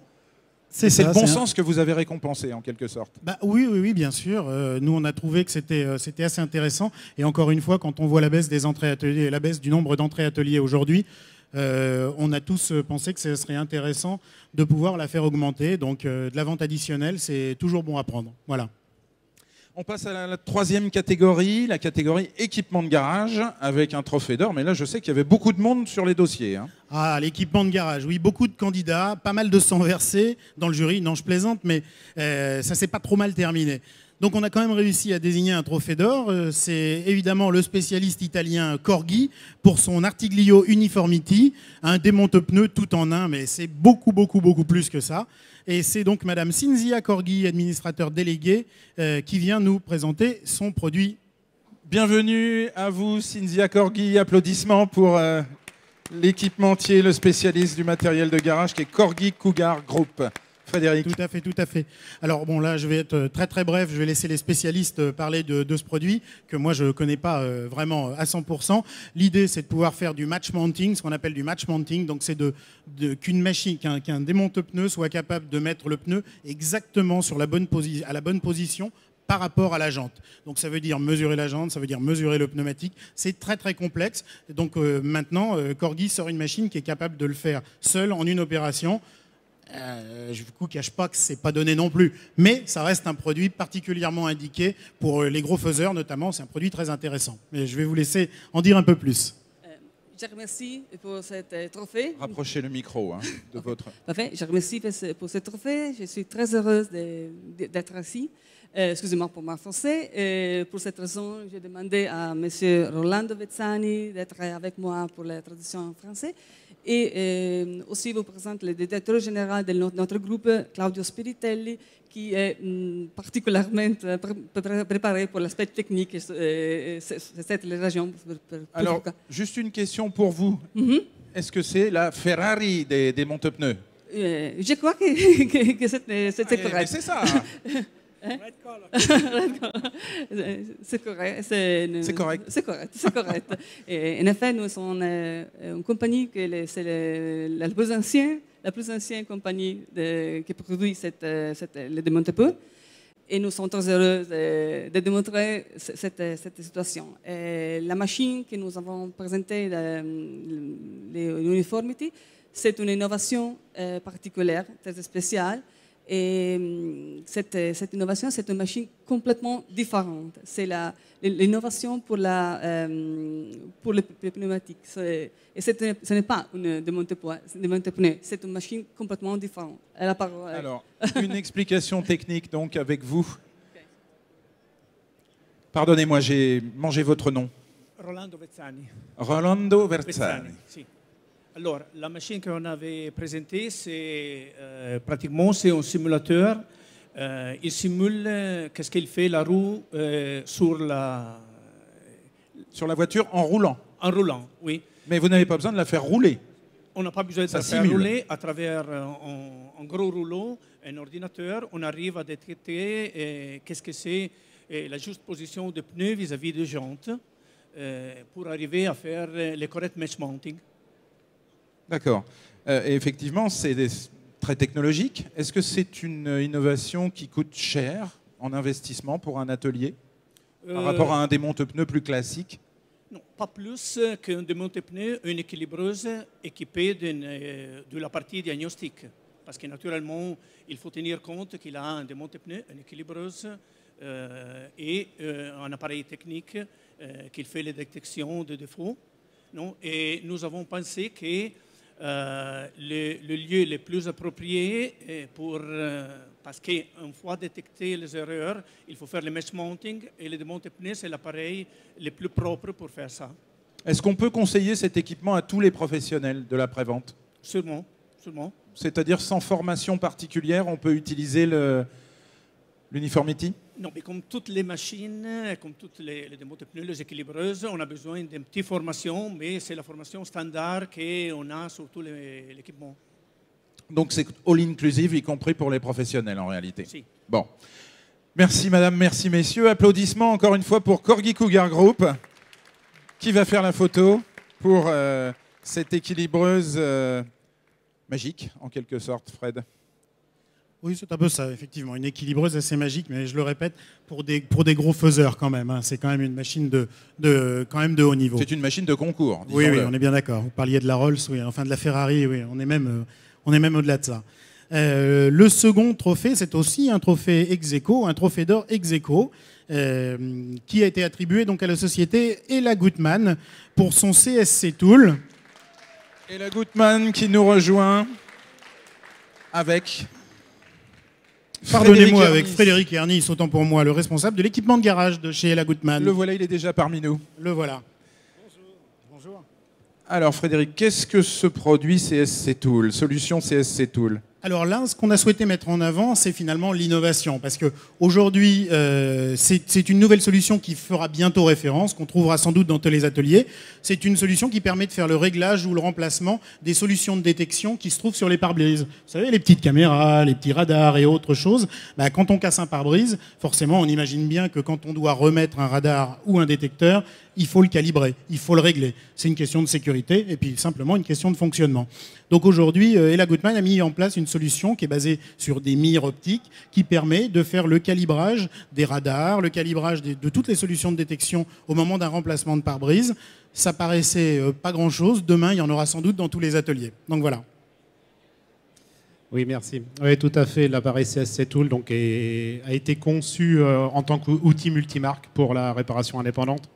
C'est le bon sens que vous avez récompensé, en quelque sorte. Bah, oui, bien sûr. Nous, on a trouvé que c'était assez intéressant. Et encore une fois, quand on voit la baisse des entrées ateliers, la baisse du nombre d'entrées ateliers aujourd'hui, on a tous pensé que ce serait intéressant de pouvoir la faire augmenter. Donc, de la vente additionnelle, c'est toujours bon à prendre. Voilà. On passe à la troisième catégorie, la catégorie équipement de garage, avec un trophée d'or. Mais là, je sais qu'il y avait beaucoup de monde sur les dossiers. Hein. Ah, l'équipement de garage, oui, beaucoup de candidats, pas mal de sang versé dans le jury. Non, je plaisante, mais ça s'est pas trop mal terminé. Donc on a quand même réussi à désigner un trophée d'or. C'est évidemment le spécialiste italien Corgi pour son Artiglio Uniformity, un démonte-pneus tout en un, mais c'est beaucoup plus que ça. Et c'est donc Madame Cinzia Corgi, administrateur délégué, qui vient nous présenter son produit. Bienvenue à vous, Cinzia Corgi. Applaudissements pour l'équipementier, le spécialiste du matériel de garage qui est Corgi Cougar Group. Frédéric. Tout à fait. Alors bon, là, je vais être très bref. Je vais laisser les spécialistes parler de ce produit que moi, je ne connais pas vraiment à 100%. L'idée, c'est de pouvoir faire du match mounting, ce qu'on appelle du match mounting. Donc, c'est qu'une machine, qu'un démonte-pneu soit capable de mettre le pneu exactement à la bonne position par rapport à la jante. Donc ça veut dire mesurer la jante, ça veut dire mesurer le pneumatique. C'est très complexe. Donc maintenant, Corgi sort une machine qui est capable de le faire seul en une opération. Je ne vous cache pas que ce n'est pas donné non plus, mais ça reste un produit particulièrement indiqué pour les gros faiseurs notamment. C'est un produit très intéressant. Mais je vais vous laisser en dire un peu plus. Je remercie pour ce trophée. Rapprochez le micro de votre... Parfait. Je remercie pour ce trophée. Je suis très heureuse d'être ici. Excusez-moi pour mon français. Pour cette raison, j'ai demandé à M. Rolando Vezzani d'être avec moi pour la traduction en français. Et aussi, vous présente le directeur général de notre groupe, Claudio Spiritelli, qui est particulièrement préparé pour l'aspect technique de cette région. Alors, juste une question pour vous. Est-ce que c'est la Ferrari des monte-pneus? Je crois que c'est correct. C'est ça. C'est correct. C'est correct. Et en effet, nous sommes une compagnie c'est la plus ancienne compagnie qui produit le démonte-pneu. Et nous sommes très heureux de démontrer cette situation. Et la machine que nous avons présentée, l'Uniformity, c'est une innovation particulière, très spéciale. Et cette innovation, c'est une machine complètement différente. C'est l'innovation pour le pneumatique. Et ce n'est pas une démonte-pneu, c'est une machine complètement différente. Alors, une explication technique donc avec vous. Okay. Pardonnez-moi, j'ai mangé votre nom. Rolando Vezzani. Rolando Verzani. Si. Alors, la machine qu'on avait présentée, c'est pratiquement c'est un simulateur. Il simule qu'est-ce qu'il fait la roue sur la voiture en roulant. En roulant, oui. Mais vous n'avez pas besoin de la faire rouler. On n'a pas besoin de Ça la faire simule. rouler à travers un gros rouleau, un ordinateur. On arrive à détecter qu'est-ce que c'est la juste position des pneus vis-à-vis des jantes pour arriver à faire le correct mesh mounting. D'accord. Et effectivement, c'est très technologique. Est-ce que c'est une innovation qui coûte cher en investissement pour un atelier par rapport à un démonte-pneus plus classique? Non, pas plus qu'un démonte-pneus, une équilibreuse équipée de la partie diagnostique. Parce que naturellement, il faut tenir compte qu'il a un démonte-pneus, une équilibreuse et un appareil technique qui fait les détections de défauts. Non? Et nous avons pensé que le lieu le plus approprié parce qu'une fois détecté les erreurs, il faut faire le mesh mounting et le démonte-pneus, c'est l'appareil le plus propre pour faire ça. Est-ce qu'on peut conseiller cet équipement à tous les professionnels de la prévente? Sûrement, sûrement. C'est-à-dire sans formation particulière, on peut utiliser l'uniformity? Non, mais comme toutes les machines, comme toutes les démonte-pneus, les équilibreuses, on a besoin d'une petite formation, mais c'est la formation standard qu'on a sur tout l'équipement. Donc c'est all-inclusive, y compris pour les professionnels en réalité. Si. Bon. Merci madame, merci messieurs. Applaudissements encore une fois pour Corgi Cougar Group, qui va faire la photo pour cette équilibreuse magique, en quelque sorte, Fred. Oui, c'est un peu ça, effectivement. Une équilibreuse assez magique, mais je le répète, pour des gros faiseurs quand même. Hein. C'est quand même une machine quand même de haut niveau. C'est une machine de concours. Oui, oui, on est bien d'accord. Vous parliez de la Rolls, oui, enfin de la Ferrari, oui, on est même au-delà de ça. Le second trophée, c'est aussi un trophée ex-aequo, un trophée d'or ex-aequo, qui a été attribué donc à la société Ella Gutmann pour son CSC Tool. Ella Gutmann qui nous rejoint avec... Pardonnez-moi, avec Frédéric Ernis, autant pour moi, le responsable de l'équipement de garage de chez Ella Gutmann. Le voilà, il est déjà parmi nous. Le voilà. Bonjour. Alors Frédéric, qu'est-ce que ce produit CSC Tool, solution CSC Tool? Alors là, ce qu'on a souhaité mettre en avant, c'est finalement l'innovation. Parce qu'aujourd'hui, c'est une nouvelle solution qui fera bientôt référence, qu'on trouvera sans doute dans tous les ateliers. C'est une solution qui permet de faire le réglage ou le remplacement des solutions de détection qui se trouvent sur les pare-brises. Vous savez, les petites caméras, les petits radars et autres choses. Bah, quand on casse un pare-brise, forcément, on imagine bien que quand on doit remettre un radar ou un détecteur, il faut le calibrer, il faut le régler. C'est une question de sécurité et puis simplement une question de fonctionnement. Donc aujourd'hui, Ella Gutmann a mis en place une solution qui est basée sur des mires optiques qui permet de faire le calibrage des radars, le calibrage de toutes les solutions de détection au moment d'un remplacement de pare-brise. Ça paraissait pas grand-chose. Demain, il y en aura sans doute dans tous les ateliers. Donc voilà. Oui, merci. Oui, tout à fait. L'appareil CSC Tool donc, a été conçu en tant qu'outil multimarque pour la réparation indépendante.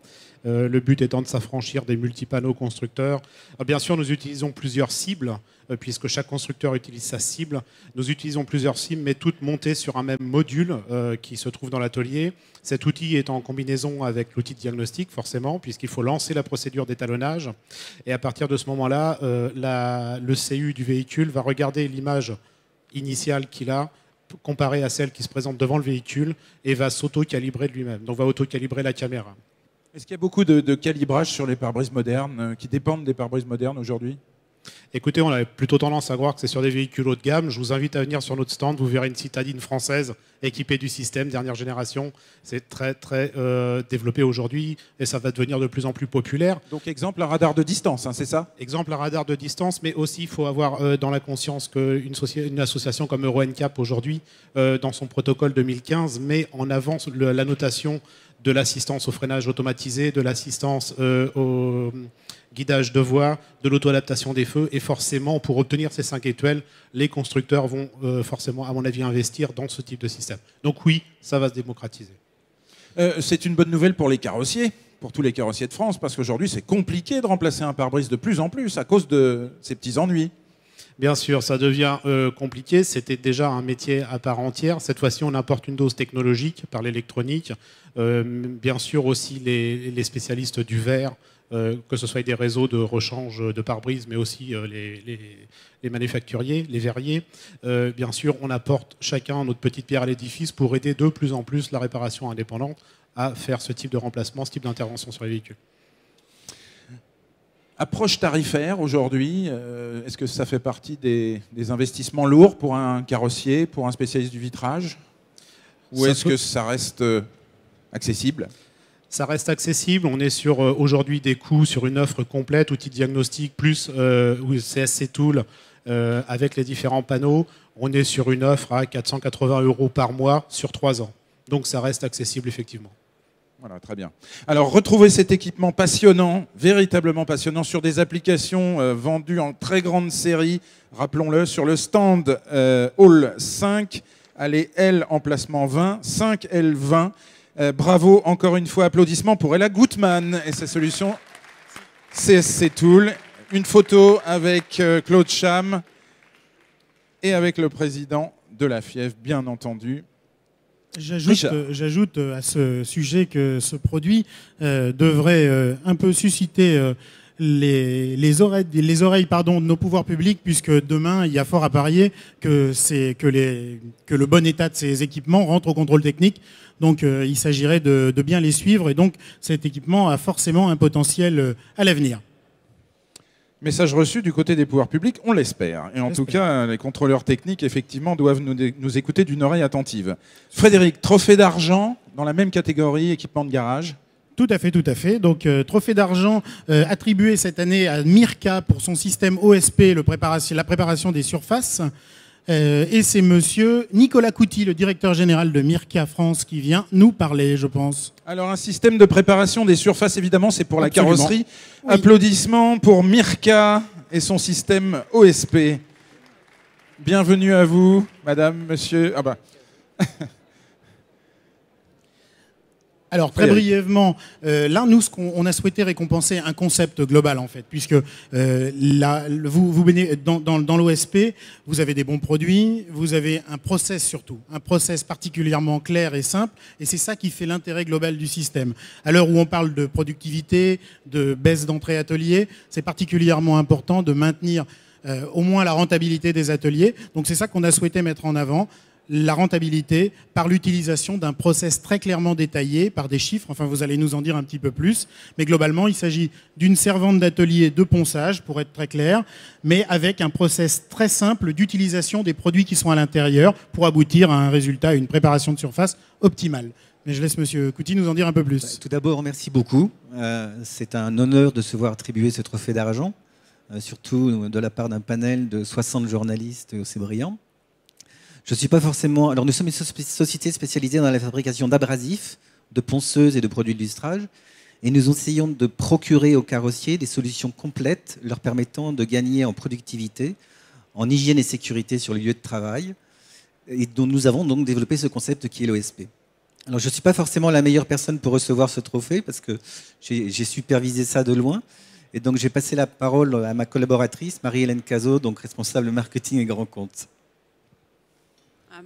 Le but étant de s'affranchir des multipanneaux constructeurs. Bien sûr, nous utilisons plusieurs cibles, puisque chaque constructeur utilise sa cible. Nous utilisons plusieurs cibles, mais toutes montées sur un même module qui se trouve dans l'atelier. Cet outil est en combinaison avec l'outil de diagnostic, forcément, puisqu'il faut lancer la procédure d'étalonnage. Et à partir de ce moment-là, le CU du véhicule va regarder l'image initiale qu'il a, comparée à celle qui se présente devant le véhicule, et va s'auto-calibrer de lui-même. Donc va auto-calibrer la caméra. Est-ce qu'il y a beaucoup de calibrage sur les pare-brises modernes qui dépendent des pare-brises modernes aujourd'hui? Écoutez, on a plutôt tendance à croire que c'est sur des véhicules haut de gamme. Je vous invite à venir sur notre stand. Vous verrez une citadine française équipée du système dernière génération. C'est très, très développé aujourd'hui et ça va devenir de plus en plus populaire. Donc, exemple, un radar de distance, hein, c'est ça? Exemple, un radar de distance, mais aussi il faut avoir dans la conscience qu'une association comme Euro NCAP aujourd'hui, dans son protocole 2015, met en avant la notation de l'assistance au freinage automatisé, de l'assistance au guidage de voie, de l'auto-adaptation des feux. Et forcément, pour obtenir ces 5 étoiles, les constructeurs vont forcément, à mon avis, investir dans ce type de système. Donc oui, ça va se démocratiser. C'est une bonne nouvelle pour les carrossiers, pour tous les carrossiers de France, parce qu'aujourd'hui, c'est compliqué de remplacer un pare-brise de plus en plus à cause de ces petits ennuis. Bien sûr, ça devient compliqué. C'était déjà un métier à part entière. Cette fois-ci, on apporte une dose technologique par l'électronique. Bien sûr aussi les spécialistes du verre, que ce soit des réseaux de rechange de pare-brise, mais aussi les manufacturiers, les verriers. Bien sûr, on apporte chacun notre petite pierre à l'édifice pour aider de plus en plus la réparation indépendante à faire ce type de remplacement, ce type d'intervention sur les véhicules. Approche tarifaire aujourd'hui, est-ce que ça fait partie des investissements lourds pour un carrossier, pour un spécialiste du vitrage? Ou est-ce que ça reste accessible? Ça reste accessible. On est sur aujourd'hui des coûts sur une offre complète, outil diagnostic plus CSC Tool avec les différents panneaux. On est sur une offre à 480 € par mois sur 3 ans. Donc ça reste accessible effectivement. Voilà, très bien. Alors, retrouvez cet équipement passionnant, véritablement passionnant, sur des applications vendues en très grande série, rappelons-le, sur le stand Hall 5, allez L emplacement 20, 5L20. Bravo, encore une fois, applaudissements pour Ella Gutmann et sa solution CSC Tool. Une photo avec Claude Cham et avec le président de la FIEV, bien entendu. J'ajoute à ce sujet que ce produit devrait un peu susciter les oreilles de nos pouvoirs publics, puisque demain, il y a fort à parier que le bon état de ces équipements rentre au contrôle technique. Donc il s'agirait de bien les suivre, et donc cet équipement a forcément un potentiel à l'avenir. Message reçu du côté des pouvoirs publics, on l'espère. Et en tout cas, les contrôleurs techniques, effectivement, doivent nous écouter d'une oreille attentive. Frédéric, trophée d'argent dans la même catégorie, équipement de garage. Tout à fait, tout à fait. Donc, trophée d'argent attribué cette année à Mirka pour son système OSP, la préparation des surfaces. Et c'est monsieur Nicolas Couty, le directeur général de Mirka France, qui vient nous parler, je pense. Alors, un système de préparation des surfaces, évidemment, c'est pour la Absolument. carrosserie. Oui. Applaudissements pour Mirka et son système OSP. Bienvenue à vous, madame, monsieur. Ah bah. Alors, très brièvement, là, nous, on a souhaité récompenser un concept global, en fait, puisque dans l'OSP, vous avez des bons produits, vous avez un process surtout, un process particulièrement clair et simple, et c'est ça qui fait l'intérêt global du système. À l'heure où on parle de productivité, de baisse d'entrée atelier, c'est particulièrement important de maintenir au moins la rentabilité des ateliers. Donc, c'est ça qu'on a souhaité mettre en avant. La rentabilité par l'utilisation d'un process très clairement détaillé, par des chiffres, enfin vous allez nous en dire un petit peu plus, mais globalement il s'agit d'une servante d'atelier de ponçage, pour être très clair, mais avec un process très simple d'utilisation des produits qui sont à l'intérieur pour aboutir à un résultat, à une préparation de surface optimale. Mais je laisse monsieur Couty nous en dire un peu plus. Tout d'abord, merci beaucoup. C'est un honneur de se voir attribuer ce trophée d'argent, surtout de la part d'un panel de 60 journalistes aussi brillants. Je suis pas forcément. Alors, nous sommes une société spécialisée dans la fabrication d'abrasifs, de ponceuses et de produits de lustrage. Et nous essayons de procurer aux carrossiers des solutions complètes leur permettant de gagner en productivité, en hygiène et sécurité sur le lieu de travail. Et dont nous avons donc développé ce concept qui est l'OSP. Alors, je ne suis pas forcément la meilleure personne pour recevoir ce trophée parce que j'ai supervisé ça de loin. Et donc, j'ai passé la parole à ma collaboratrice, Marie-Hélène Cazot, donc responsable marketing et grand compte.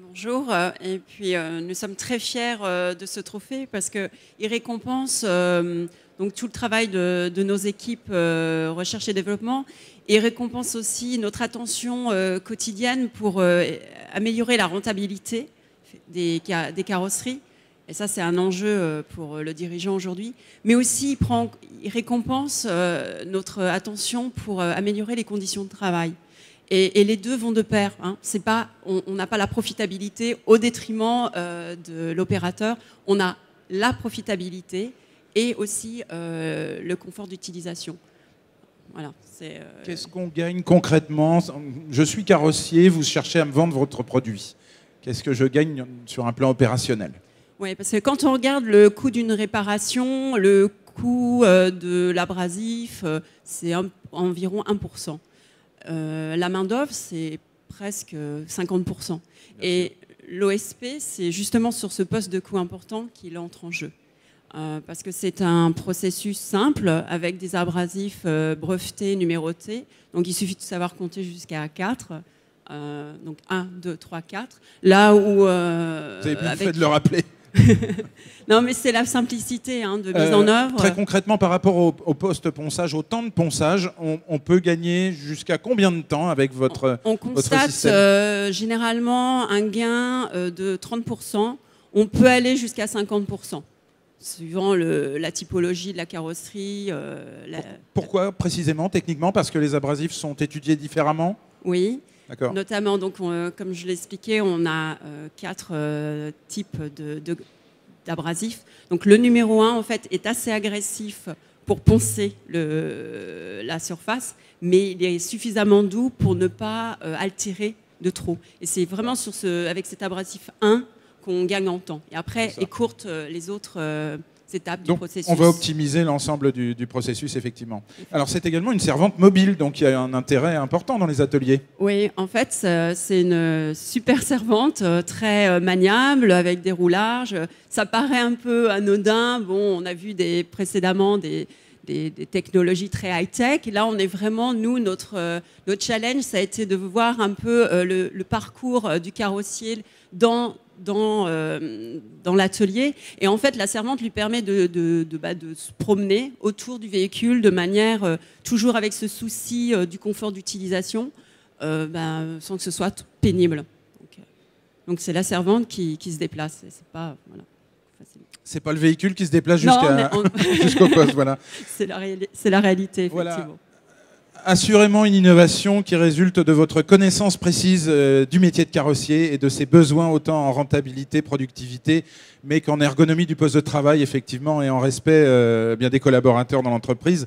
Bonjour, et puis nous sommes très fiers de ce trophée parce qu'il récompense donc tout le travail de nos équipes recherche et développement et récompense aussi notre attention quotidienne pour améliorer la rentabilité des carrosseries. Et ça, c'est un enjeu pour le dirigeant aujourd'hui. Mais aussi, il récompense notre attention pour améliorer les conditions de travail. Et les deux vont de pair. Hein. C'est pas, on n'a pas la profitabilité au détriment de l'opérateur. On a la profitabilité et aussi le confort d'utilisation. Voilà, Qu'est-ce qu'on gagne concrètement? Je suis carrossier, vous cherchez à me vendre votre produit. Qu'est-ce que je gagne sur un plan opérationnel? Oui, parce que quand on regarde le coût d'une réparation, le coût de l'abrasif, c'est environ 1%. La main-d'œuvre, c'est presque 50%. Et l'OSP, c'est justement sur ce poste de coût important qu'il entre en jeu. parce que c'est un processus simple avec des abrasifs brevetés, numérotés. Donc il suffit de savoir compter jusqu'à 4. Donc 1, 2, 3, 4. Là où... Vous avez bien fait de le rappeler. Non, mais c'est la simplicité de mise en œuvre. Très concrètement, par rapport au post-ponçage, au temps de ponçage, on peut gagner jusqu'à combien de temps avec votre On constate généralement un gain de 30%. On peut aller jusqu'à 50%, suivant la typologie de la carrosserie. Pourquoi précisément, techniquement? Parce que les abrasifs sont étudiés différemment? Oui. D'accord. Notamment, donc, comme je l'ai expliqué, on a 4 types d'abrasifs. Donc le numéro 1, en fait, est assez agressif pour poncer la surface, mais il est suffisamment doux pour ne pas altérer de trop. Et c'est vraiment avec cet abrasif 1 qu'on gagne en temps. Et après, écourte les autres étapes du processus. On va optimiser l'ensemble du processus, effectivement. Alors, c'est également une servante mobile, donc il y a un intérêt important dans les ateliers. Oui, en fait, c'est une super servante, très maniable, avec des roulages. Ça paraît un peu anodin. Bon, on a vu précédemment des technologies très high-tech. Et là, on est vraiment, nous, notre challenge, ça a été de voir un peu le parcours du carrossier dans l'atelier. Et en fait, la servante lui permet de se promener autour du véhicule de manière toujours avec ce souci du confort d'utilisation, sans que ce soit pénible. Donc c'est la servante qui se déplace. C'est pas, voilà, facile. C'est pas le véhicule qui se déplace jusqu'au poste. Voilà. C'est la réalité, effectivement. Voilà. Assurément une innovation qui résulte de votre connaissance précise du métier de carrossier et de ses besoins autant en rentabilité, productivité, mais qu'en ergonomie du poste de travail, effectivement, et en respect bien des collaborateurs dans l'entreprise.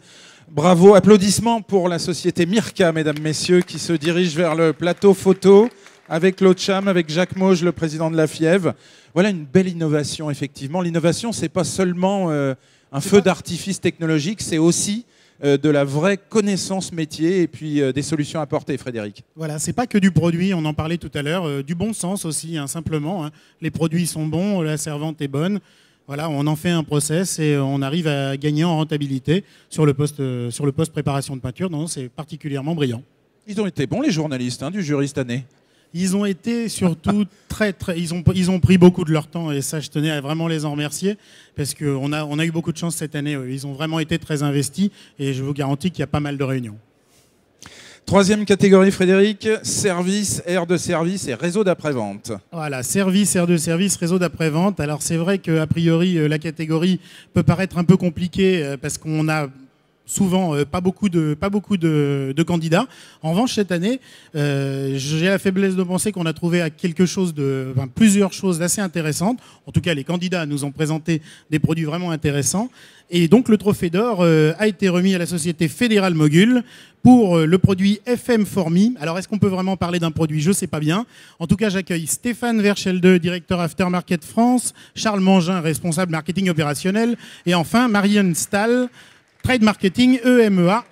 Bravo, applaudissements pour la société Mirka, mesdames, messieurs, qui se dirige vers le plateau photo avec Claude Cham, avec Jacques Mauge, le président de la FIEV. Voilà une belle innovation, effectivement. L'innovation, c'est pas seulement un feu d'artifice technologique, c'est aussi de la vraie connaissance métier et puis des solutions apportées, Frédéric. Voilà, c'est pas que du produit, on en parlait tout à l'heure, du bon sens aussi, simplement. Les produits sont bons, la servante est bonne. Voilà, on en fait un process et on arrive à gagner en rentabilité sur le poste préparation de peinture. Donc c'est particulièrement brillant. Ils ont été bons les journalistes du jury cette année. Ils ont été surtout ils ont pris beaucoup de leur temps et ça je tenais à vraiment les en remercier parce qu'on a eu beaucoup de chance cette année. Ils ont vraiment été très investis et je vous garantis qu'il y a pas mal de réunions. Troisième catégorie, Frédéric, service, aire de service et réseau d'après-vente. Voilà, service, aire de service, réseau d'après-vente. Alors c'est vrai qu'a priori la catégorie peut paraître un peu compliquée parce qu'on a souvent pas beaucoup de candidats. En revanche, cette année, j'ai la faiblesse de penser qu'on a trouvé plusieurs choses assez intéressantes. En tout cas, les candidats nous ont présenté des produits vraiment intéressants. Et donc, le trophée d'or a été remis à la société Fédérale Mogul pour le produit FM Formi. Alors, est-ce qu'on peut vraiment parler d'un produit? Je ne sais pas bien. En tout cas, j'accueille Stéphane Verchelde, directeur Aftermarket France, Charles Mangin, responsable marketing opérationnel, et enfin, Marianne Stahl, Trade Marketing EMEA.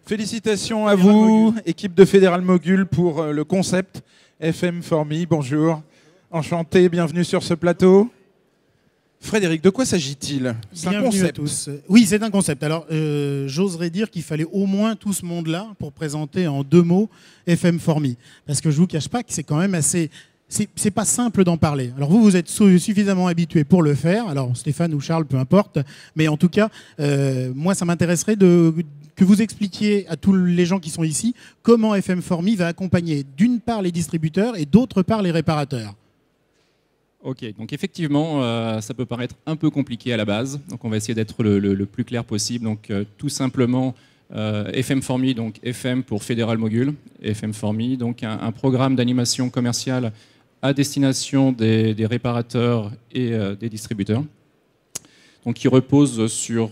Félicitations à vous, équipe de Fédéral Mogul, pour le concept FM Formi. Bonjour, enchanté, bienvenue sur ce plateau. Frédéric, de quoi s'agit-il? C'est un concept. À tous. Oui, c'est un concept. Alors, j'oserais dire qu'il fallait au moins tout ce monde-là pour présenter en 2 mots FM Formi. Parce que je ne vous cache pas que c'est quand même assez... C'est pas simple d'en parler. Alors vous êtes suffisamment habitué pour le faire. Alors Stéphane ou Charles, peu importe. Mais en tout cas, moi, ça m'intéresserait que vous expliquiez à tous les gens qui sont ici comment FM Formi va accompagner d'une part les distributeurs et d'autre part les réparateurs. Ok, donc effectivement, ça peut paraître un peu compliqué à la base. Donc on va essayer d'être le plus clair possible. Donc tout simplement, FM Formi, donc FM pour Fédéral Mogul, FM Formi, donc un programme d'animation commerciale à destination des réparateurs et des distributeurs. Donc, qui repose sur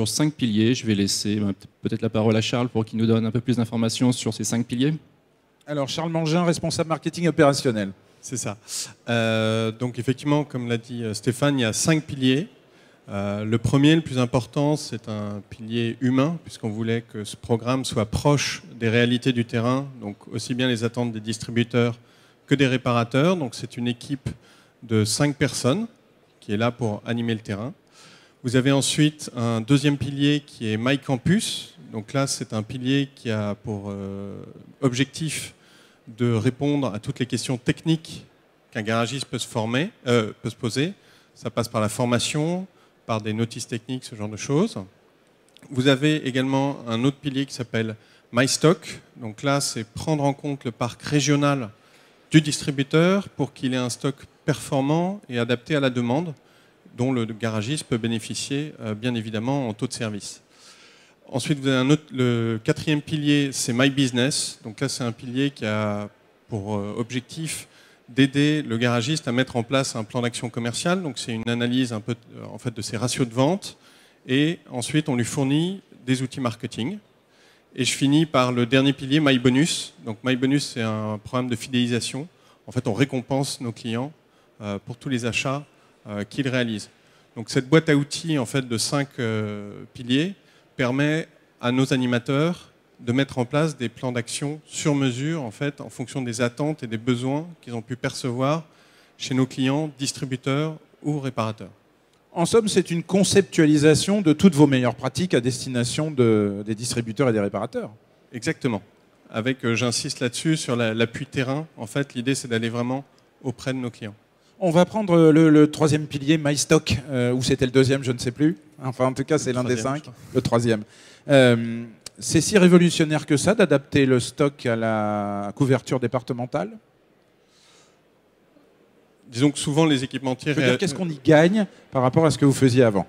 5 piliers. Je vais laisser peut-être la parole à Charles pour qu'il nous donne un peu plus d'informations sur ces 5 piliers. Alors, Charles Mangin, responsable marketing opérationnel. C'est ça. Donc, effectivement, comme l'a dit Stéphane, il y a 5 piliers. Le premier, le plus important, c'est un pilier humain, puisqu'on voulait que ce programme soit proche des réalités du terrain, donc aussi bien les attentes des distributeurs que des réparateurs. Donc c'est une équipe de 5 personnes qui est là pour animer le terrain. Vous avez ensuite un deuxième pilier qui est MyCampus. Donc là, c'est un pilier qui a pour objectif de répondre à toutes les questions techniques qu'un garagiste peut se poser. Ça passe par la formation, par des notices techniques, ce genre de choses. Vous avez également un autre pilier qui s'appelle MyStock. Donc là, c'est prendre en compte le parc régional du distributeur pour qu'il ait un stock performant et adapté à la demande, dont le garagiste peut bénéficier, bien évidemment, en taux de service. Ensuite, vous avez le quatrième pilier, c'est My Business. Donc là, c'est un pilier qui a pour objectif d'aider le garagiste à mettre en place un plan d'action commercial. Donc c'est une analyse un peu en fait, de ses ratios de vente. Et ensuite, on lui fournit des outils marketing. Et je finis par le dernier pilier, My Bonus. Donc My Bonus, c'est un programme de fidélisation. En fait, on récompense nos clients pour tous les achats qu'ils réalisent. Donc cette boîte à outils en fait, de 5 piliers permet à nos animateurs de mettre en place des plans d'action sur mesure en fait, en fonction des attentes et des besoins qu'ils ont pu percevoir chez nos clients, distributeurs ou réparateurs. En somme, c'est une conceptualisation de toutes vos meilleures pratiques à destination des distributeurs et des réparateurs. Exactement. Avec, j'insiste là-dessus, sur l'appui terrain. En fait, l'idée, c'est d'aller vraiment auprès de nos clients. On va prendre le troisième pilier, MyStock, ou c'était le deuxième, je ne sais plus. Enfin, en tout cas, c'est l'un des 5, le troisième. C'est si révolutionnaire que ça d'adapter le stock à la couverture départementale? Disons que souvent, les équipementiers... Qu'est-ce qu'on y gagne par rapport à ce que vous faisiez avant?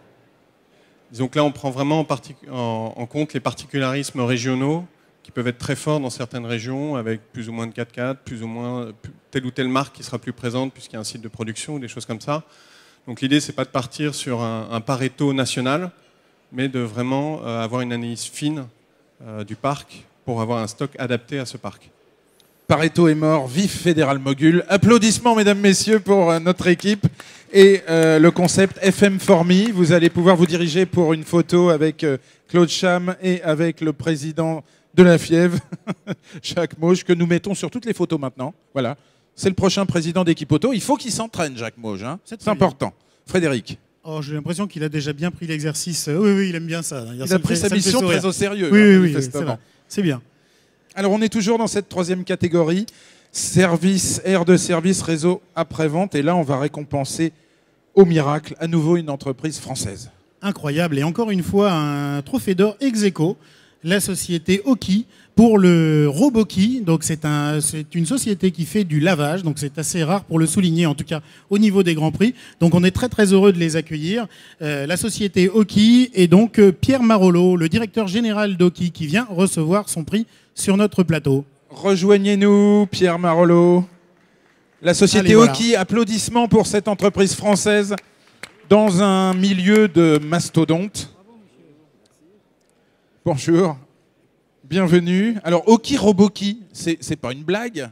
Disons que là, on prend vraiment en compte les particularismes régionaux qui peuvent être très forts dans certaines régions, avec plus ou moins de 4x4, plus ou moins telle ou telle marque qui sera plus présente puisqu'il y a un site de production ou des choses comme ça. Donc l'idée, c'est pas de partir sur un Pareto national, mais de vraiment avoir une analyse fine du parc pour avoir un stock adapté à ce parc. Pareto est mort, vive Fédéral Mogul. Applaudissements, mesdames, messieurs, pour notre équipe. Et le concept FM for Me, vous allez pouvoir vous diriger pour une photo avec Claude Cham et avec le président de la FIEV, Jacques Mauge, que nous mettons sur toutes les photos maintenant. Voilà. C'est le prochain président d'Équipe Auto. Il faut qu'il s'entraîne, Jacques Mauge. Hein. C'est important. Frédéric. Oh, j'ai l'impression qu'il a déjà bien pris l'exercice. Oui, il aime bien ça. Il a pris sa mission très au sérieux. Oui, c'est bien. Alors, on est toujours dans cette troisième catégorie, service, aire de service, réseau après-vente. Et là, on va récompenser au miracle, à nouveau, une entreprise française. Incroyable. Et encore une fois, un trophée d'or ex aequo, la société Oki, pour le Roboki. Donc, c'est une société qui fait du lavage. Donc, c'est assez rare pour le souligner, en tout cas au niveau des Grands Prix. Donc, on est très, très heureux de les accueillir. La société Oki et donc Pierre Marollo, le directeur général d'Oki, qui vient recevoir son prix sur notre plateau. Rejoignez-nous, Pierre Marollo. La société Oki, applaudissements pour cette entreprise française dans un milieu de mastodontes. Bonjour, bienvenue. Alors, Oki Roboki, c'est pas une blague?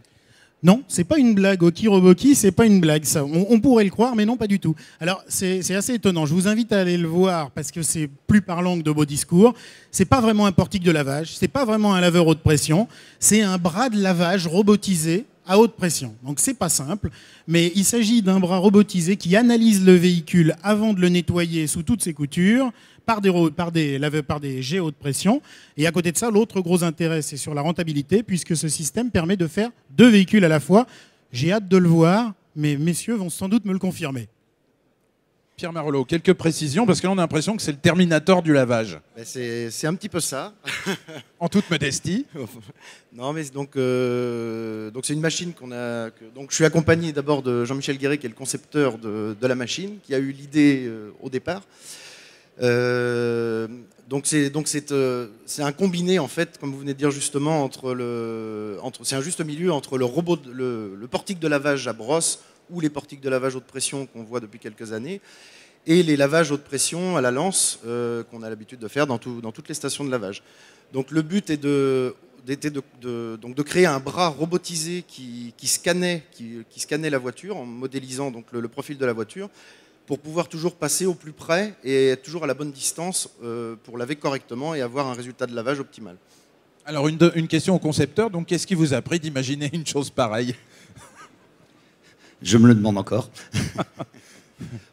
Non, c'est pas une blague. Oki Roboki, c'est pas une blague. Ça, on pourrait le croire, mais non, pas du tout. Alors, c'est assez étonnant. Je vous invite à aller le voir parce que c'est plus parlant que de beaux discours. C'est pas vraiment un portique de lavage. C'est pas vraiment un laveur haute pression. C'est un bras de lavage robotisé à haute pression. Donc, c'est pas simple, mais il s'agit d'un bras robotisé qui analyse le véhicule avant de le nettoyer sous toutes ses coutures par des jets haute pression. Et à côté de ça, l'autre gros intérêt, c'est sur la rentabilité, puisque ce système permet de faire 2 véhicules à la fois. J'ai hâte de le voir, mais messieurs vont sans doute me le confirmer. Pierre Marollo, quelques précisions, parce que là, on a l'impression que c'est le Terminator du lavage. C'est un petit peu ça. En toute modestie. Non, mais donc c'est une machine qu'on a... Donc je suis accompagné d'abord de Jean-Michel Guéret, qui est le concepteur de la machine, qui a eu l'idée au départ. Donc c'est un combiné en fait, comme vous venez de dire justement, c'est un juste milieu entre le robot, le portique de lavage à brosse ou les portiques de lavage haute pression qu'on voit depuis quelques années, et les lavages haute pression à la lance qu'on a l'habitude de faire dans toutes les stations de lavage. Donc le but est de créer un bras robotisé qui scannait la voiture en modélisant donc le profil de la voiture, pour pouvoir toujours passer au plus près et être toujours à la bonne distance pour laver correctement et avoir un résultat de lavage optimal. Alors une question au concepteur, donc qu'est-ce qui vous a pris d'imaginer une chose pareille? Je me le demande encore.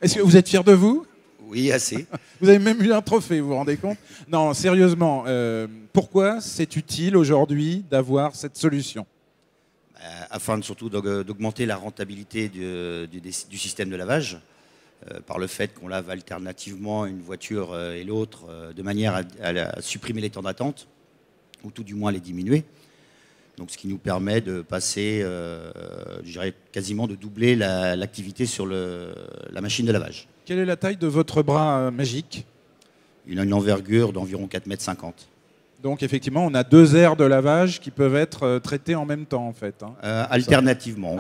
Est-ce que vous êtes fier de vous? Oui, assez. Vous avez même eu un trophée, vous vous rendez compte? Non, sérieusement, pourquoi c'est utile aujourd'hui d'avoir cette solution? Afin surtout d'augmenter la rentabilité du système de lavage, par le fait qu'on lave alternativement une voiture et l'autre, de manière à supprimer les temps d'attente, ou tout du moins les diminuer. Donc, ce qui nous permet de passer, je dirais, quasiment de doubler l'activité sur la machine de lavage. Quelle est la taille de votre bras magique? Il a une envergure d'environ 4,50 m. Donc, effectivement, on a 2 aires de lavage qui peuvent être traitées en même temps, en fait. Hein. Alternativement.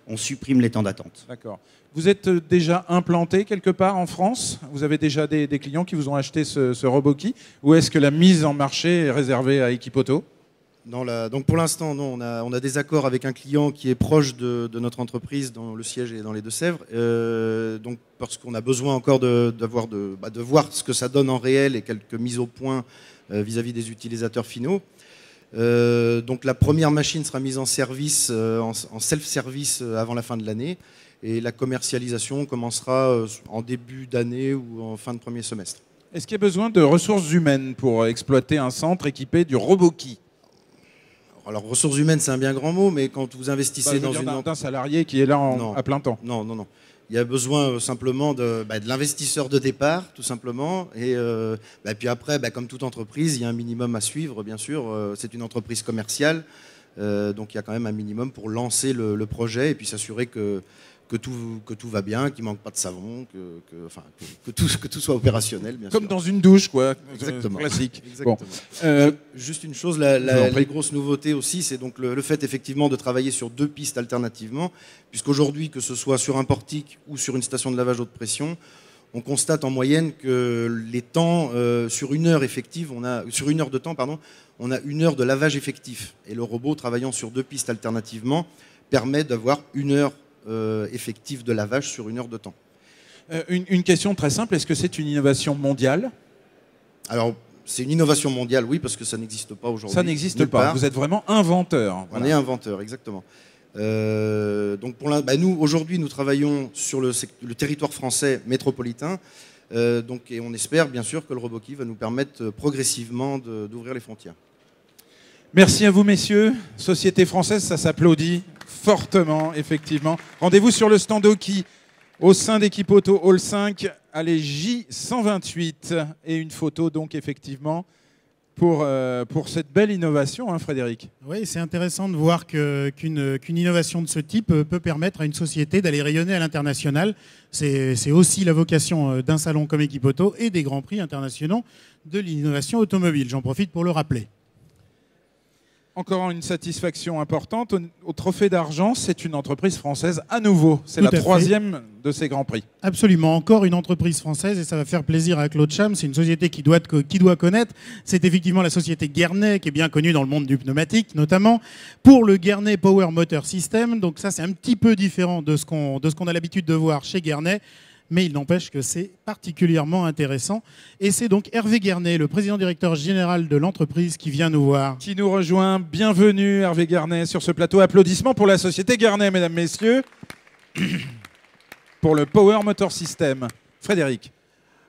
On supprime les temps d'attente. D'accord. Vous êtes déjà implanté quelque part en France? Vous avez déjà des clients qui vous ont acheté ce RoboKey? Ou est-ce que la mise en marché est réservée à Equipauto? Donc pour l'instant, non, on a des accords avec un client qui est proche de notre entreprise, dont le siège est dans les Deux-Sèvres. Donc parce qu'on a besoin encore de voir ce que ça donne en réel et quelques mises au point vis-à-vis des utilisateurs finaux. Donc la première machine sera mise en service, en self-service avant la fin de l'année. Et la commercialisation commencera en début d'année ou en fin de premier semestre. Est-ce qu'il y a besoin de ressources humaines pour exploiter un centre équipé du RoboKey? Alors, ressources humaines, c'est un bien grand mot, mais quand vous investissez dans d'un salarié qui est là à plein temps. Non. Il y a besoin simplement de l'investisseur de départ, tout simplement. Et puis après, comme toute entreprise, il y a un minimum à suivre, bien sûr. C'est une entreprise commerciale, donc il y a quand même un minimum pour lancer le projet et puis s'assurer que tout va bien, qu'il ne manque pas de savon, que tout soit opérationnel, bien sûr. Comme dans une douche, quoi. Exactement. Classique. Exactement. Bon. Juste une chose, la grosse nouveauté aussi, c'est donc le fait effectivement de travailler sur 2 pistes alternativement, puisqu'aujourd'hui, que ce soit sur un portique ou sur une station de lavage haute pression, on constate en moyenne que les temps, sur une heure effective, sur 1 heure de temps, on a 1 heure de lavage effectif. Et le robot, travaillant sur 2 pistes alternativement, permet d'avoir 1 heure effectif de lavage sur 1 heure de temps. Une question très simple, est-ce que c'est une innovation mondiale? Alors, c'est une innovation mondiale, oui, parce que ça n'existe pas aujourd'hui. Ça n'existe pas, vous êtes vraiment inventeur. Voilà. On est inventeur, exactement. Donc nous, aujourd'hui, nous travaillons sur le territoire français métropolitain, et on espère bien sûr que le RoboKey va nous permettre progressivement d'ouvrir les frontières. Merci à vous, messieurs. Société française, ça s'applaudit fortement, effectivement. Rendez-vous sur le stand Oki, au sein d'Equipauto Hall 5, allez J128. Et une photo, donc, effectivement, pour cette belle innovation, hein, Frédéric. Oui, c'est intéressant de voir qu'une innovation de ce type peut permettre à une société d'aller rayonner à l'international. C'est aussi la vocation d'un salon comme Equipauto et des grands prix internationaux de l'innovation automobile. J'en profite pour le rappeler. Encore une satisfaction importante. Au Trophée d'Argent, c'est une entreprise française à nouveau. C'est la 3e de ces grands prix. Absolument. Encore une entreprise française et ça va faire plaisir à Claude Cham. C'est une société qui doit connaître. C'est effectivement la société Guerney qui est bien connue dans le monde du pneumatique, notamment pour le Guerney Power Motor System. Donc ça, c'est un petit peu différent de ce qu'on a l'habitude de voir chez Guerney. Mais il n'empêche que c'est particulièrement intéressant. Et c'est donc Hervé Guerney, le président directeur général de l'entreprise, qui vient nous voir. Qui nous rejoint. Bienvenue Hervé Guerney sur ce plateau. Applaudissements pour la société Guerney, mesdames, messieurs. Pour le Power Motor System. Frédéric.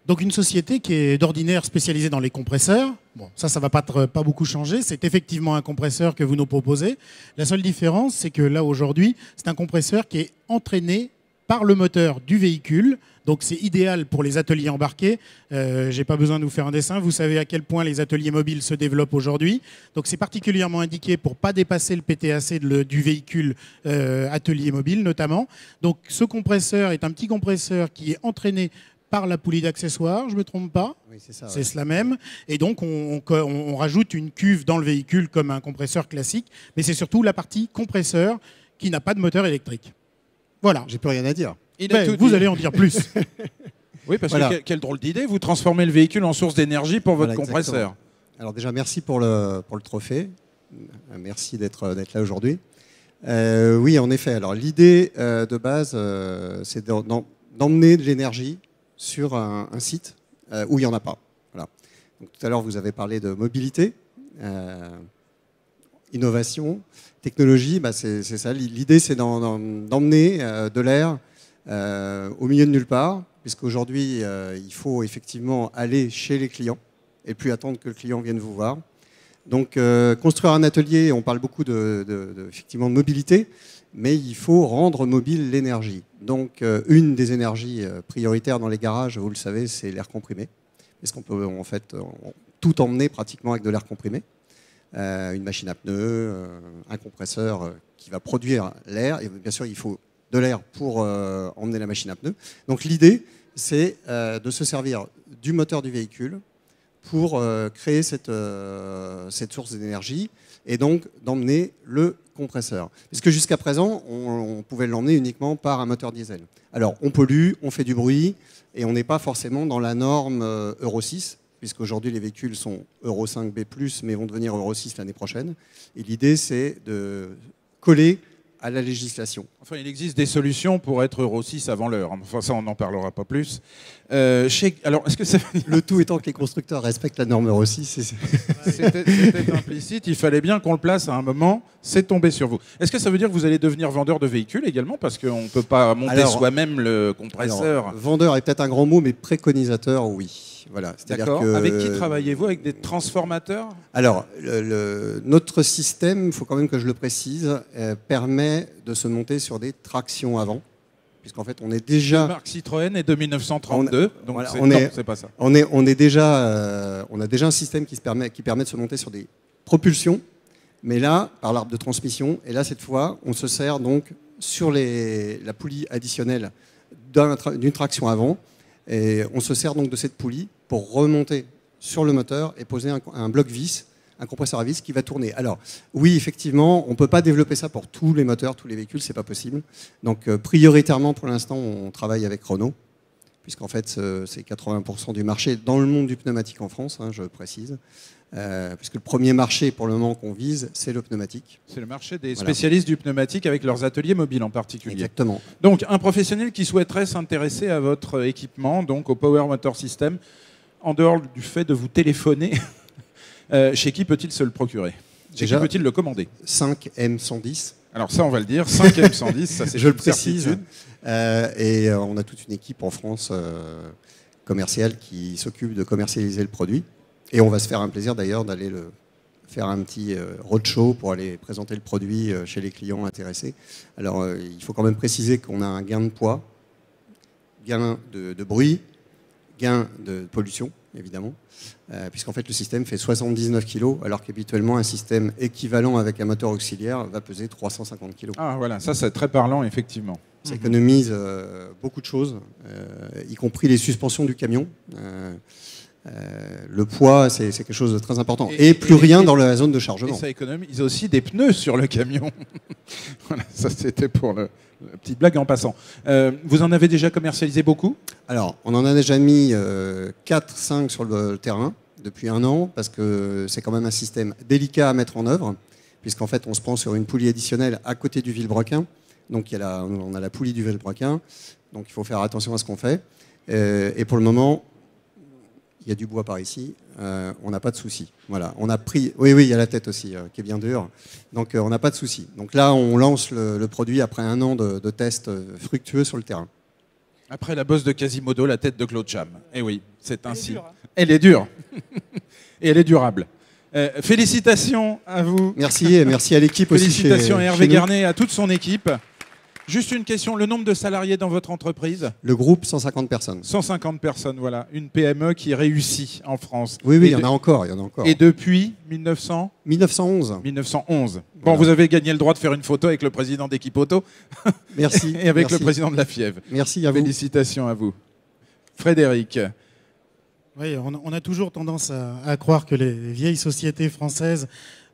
Donc une société qui est d'ordinaire spécialisée dans les compresseurs. Bon, ça va pas beaucoup changer. C'est effectivement un compresseur que vous nous proposez. La seule différence, c'est que là, aujourd'hui, c'est un compresseur qui est entraîné par le moteur du véhicule. Donc c'est idéal pour les ateliers embarqués. Je n'ai pas besoin de vous faire un dessin. Vous savez à quel point les ateliers mobiles se développent aujourd'hui. Donc c'est particulièrement indiqué pour ne pas dépasser le PTAC du véhicule atelier mobile notamment. Donc ce compresseur est un petit compresseur qui est entraîné par la poulie d'accessoires, je ne me trompe pas? Oui, c'est ça. C'est cela même. Et donc on rajoute une cuve dans le véhicule comme un compresseur classique. Mais c'est surtout la partie compresseur qui n'a pas de moteur électrique. Voilà. J'ai plus rien à dire. Vous allez en dire plus. Oui, parce que quelle drôle d'idée, vous transformez le véhicule en source d'énergie pour votre compresseur. Exactement. Alors déjà, merci pour le trophée. Merci d'être là aujourd'hui. Oui, en effet. Alors l'idée de base, c'est d'emmener de l'énergie sur un site où il n'y en a pas. Voilà. Donc, tout à l'heure, vous avez parlé de mobilité, innovation, technologie. C'est ça. L'idée, c'est d'emmener de l'air au milieu de nulle part, puisqu'aujourd'hui, il faut effectivement aller chez les clients et plus attendre que le client vienne vous voir. Donc, construire un atelier, on parle beaucoup effectivement de mobilité, mais il faut rendre mobile l'énergie. Donc, une des énergies prioritaires dans les garages, vous le savez, c'est l'air comprimé, parce qu'on peut en fait tout emmener pratiquement avec de l'air comprimé. Une machine à pneus, un compresseur qui va produire l'air, et bien sûr, il faut de l'air pour emmener la machine à pneus. Donc, l'idée, c'est de se servir du moteur du véhicule pour créer cette source d'énergie et donc d'emmener le compresseur. Puisque jusqu'à présent, on pouvait l'emmener uniquement par un moteur diesel. Alors, on pollue, on fait du bruit et on n'est pas forcément dans la norme Euro 6, puisqu'aujourd'hui les véhicules sont Euro 5 B+, mais vont devenir Euro 6 l'année prochaine. Et l'idée, c'est de coller à la législation. Enfin, il existe des solutions pour être Euro 6 avant l'heure. Enfin, ça, on n'en parlera pas plus. Alors, est-ce que ça... Le tout étant que les constructeurs respectent la norme Euro 6. C'était implicite. Il fallait bien qu'on le place à un moment. C'est tombé sur vous. Est-ce que ça veut dire que vous allez devenir vendeur de véhicules également? Parce qu'on ne peut pas monter soi-même le compresseur. Alors, vendeur est peut-être un grand mot, mais préconisateur, oui. Voilà, d'accord. Avec qui travaillez-vous? Avec des transformateurs? Alors, notre système, il faut quand même que je le précise, permet de se monter sur des tractions avant, puisqu'en fait, on est déjà... La marque Citroën est de 1932, donc voilà, c'est pas ça. On a déjà un système qui permet de se monter sur des propulsions, mais là, par l'arbre de transmission, et là, cette fois, on se sert donc sur la poulie additionnelle d'une traction avant, et on se sert donc de cette poulie pour remonter sur le moteur et poser un bloc vis, un compresseur à vis qui va tourner. Alors, oui, effectivement, on ne peut pas développer ça pour tous les moteurs, tous les véhicules, c'est pas possible. Donc, prioritairement, pour l'instant, on travaille avec Renault, puisqu'en fait, c'est 80% du marché dans le monde du pneumatique en France, hein, je précise. Puisque le premier marché, pour le moment, qu'on vise, c'est le pneumatique. C'est le marché des spécialistes du pneumatique avec leurs ateliers mobiles en particulier. Exactement. Donc, un professionnel qui souhaiterait s'intéresser à votre équipement, donc au Power Motor System, en dehors du fait de vous téléphoner, chez qui peut-il se le procurer? Chez qui peut-il le commander? 5M110. Alors ça, on va le dire, 5M110, ça c'est je le précise. Et on a toute une équipe en France commerciale qui s'occupe de commercialiser le produit. Et on va se faire un plaisir d'ailleurs d'aller faire un petit roadshow pour aller présenter le produit chez les clients intéressés. Alors il faut quand même préciser qu'on a un gain de poids, gain de bruit, gain de pollution évidemment, puisqu'en fait le système fait 79 kg alors qu'habituellement un système équivalent avec un moteur auxiliaire va peser 350 kg. Ah voilà, ça c'est très parlant effectivement. Ça économise beaucoup de choses, y compris les suspensions du camion. Le poids, c'est quelque chose de très important. Et plus rien dans la zone de chargement. Et ça économise aussi des pneus sur le camion. Voilà, ça c'était pour la petite blague en passant. Vous en avez déjà commercialisé beaucoup? Alors, on en a déjà mis 4-5 sur le terrain depuis 1 an, parce que c'est quand même un système délicat à mettre en œuvre, puisqu'en fait, on se prend sur une poulie additionnelle à côté du vilebrequin. Donc, on a la poulie du vilebrequin. Donc, il faut faire attention à ce qu'on fait. Et pour le moment... Il y a du bois par ici, on n'a pas de souci. Voilà, on a pris. Oui, il y a la tête aussi qui est bien dure. Donc on n'a pas de souci. Donc là, on lance le produit après 1 an de tests fructueux sur le terrain. Après la bosse de Quasimodo, la tête de Claude Cham. Eh oui, c'est ainsi. Elle est dure. Et elle est durable. Félicitations à vous. Merci, et merci à l'équipe aussi. Félicitations à Hervé Garnet et à toute son équipe. Juste une question, le nombre de salariés dans votre entreprise? Le groupe, 150 personnes. 150 personnes, voilà. Une PME qui réussit en France. Oui, il y en a encore. Et depuis 1911. 1911. Bon, voilà. Vous avez gagné le droit de faire une photo avec le président d'Équipe Auto. Merci. Et avec le président de la FIEV. Merci à vous. Félicitations à vous. Frédéric. Oui, on a toujours tendance à croire que les vieilles sociétés françaises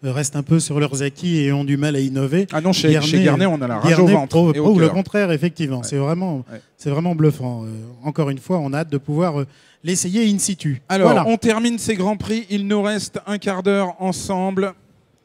restent un peu sur leurs acquis et ont du mal à innover. Ah non, chez Garnet, on a la rage au ventre. Le contraire, effectivement. Ouais. C'est vraiment bluffant. Encore une fois, on a hâte de pouvoir l'essayer in situ. Alors, voilà. On termine ces Grands Prix. Il nous reste un quart d'heure ensemble,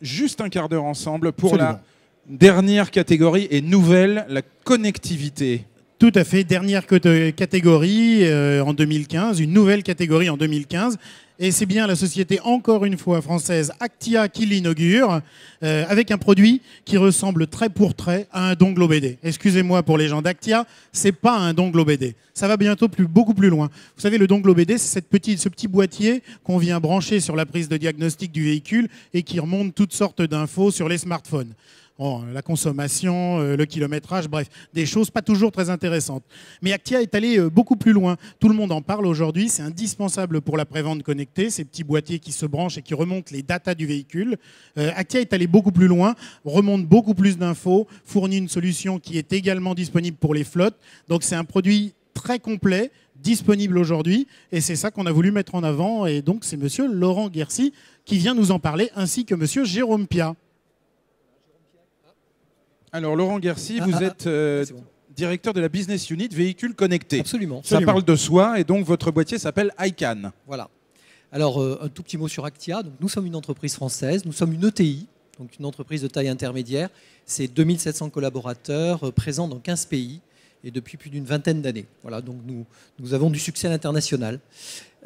juste un quart d'heure ensemble, pour la dernière catégorie et nouvelle, la connectivité. Tout à fait. Dernière catégorie en 2015, une nouvelle catégorie en 2015. Et c'est bien la société, encore une fois française, Actia, qui l'inaugure, avec un produit qui ressemble trait pour trait à un dongle OBD. Excusez-moi pour les gens d'Actia, c'est pas un dongle OBD. Ça va bientôt beaucoup plus loin. Vous savez, le dongle OBD, c'est ce petit boîtier qu'on vient brancher sur la prise de diagnostic du véhicule et qui remonte toutes sortes d'infos sur les smartphones. Bon, la consommation, le kilométrage, bref, des choses pas toujours très intéressantes. Mais Actia est allé beaucoup plus loin. Tout le monde en parle aujourd'hui. C'est indispensable pour la prévente connectée, ces petits boîtiers qui se branchent et qui remontent les datas du véhicule. Actia est allé beaucoup plus loin, remonte beaucoup plus d'infos, fournit une solution qui est également disponible pour les flottes. Donc c'est un produit très complet, disponible aujourd'hui, et c'est ça qu'on a voulu mettre en avant. Et donc c'est monsieur Laurent Guercy qui vient nous en parler, ainsi que monsieur Jérôme Pia. Alors, Laurent Guercy, vous êtes directeur de la business unit véhicules connectés. Absolument. Ça parle de soi et donc votre boîtier s'appelle iCan. Voilà. Alors, un tout petit mot sur Actia. Donc, nous sommes une entreprise française, nous sommes une ETI, donc une entreprise de taille intermédiaire. C'est 2700 collaborateurs présents dans 15 pays et depuis plus d'une vingtaine d'années. Voilà, donc nous avons du succès à l'international.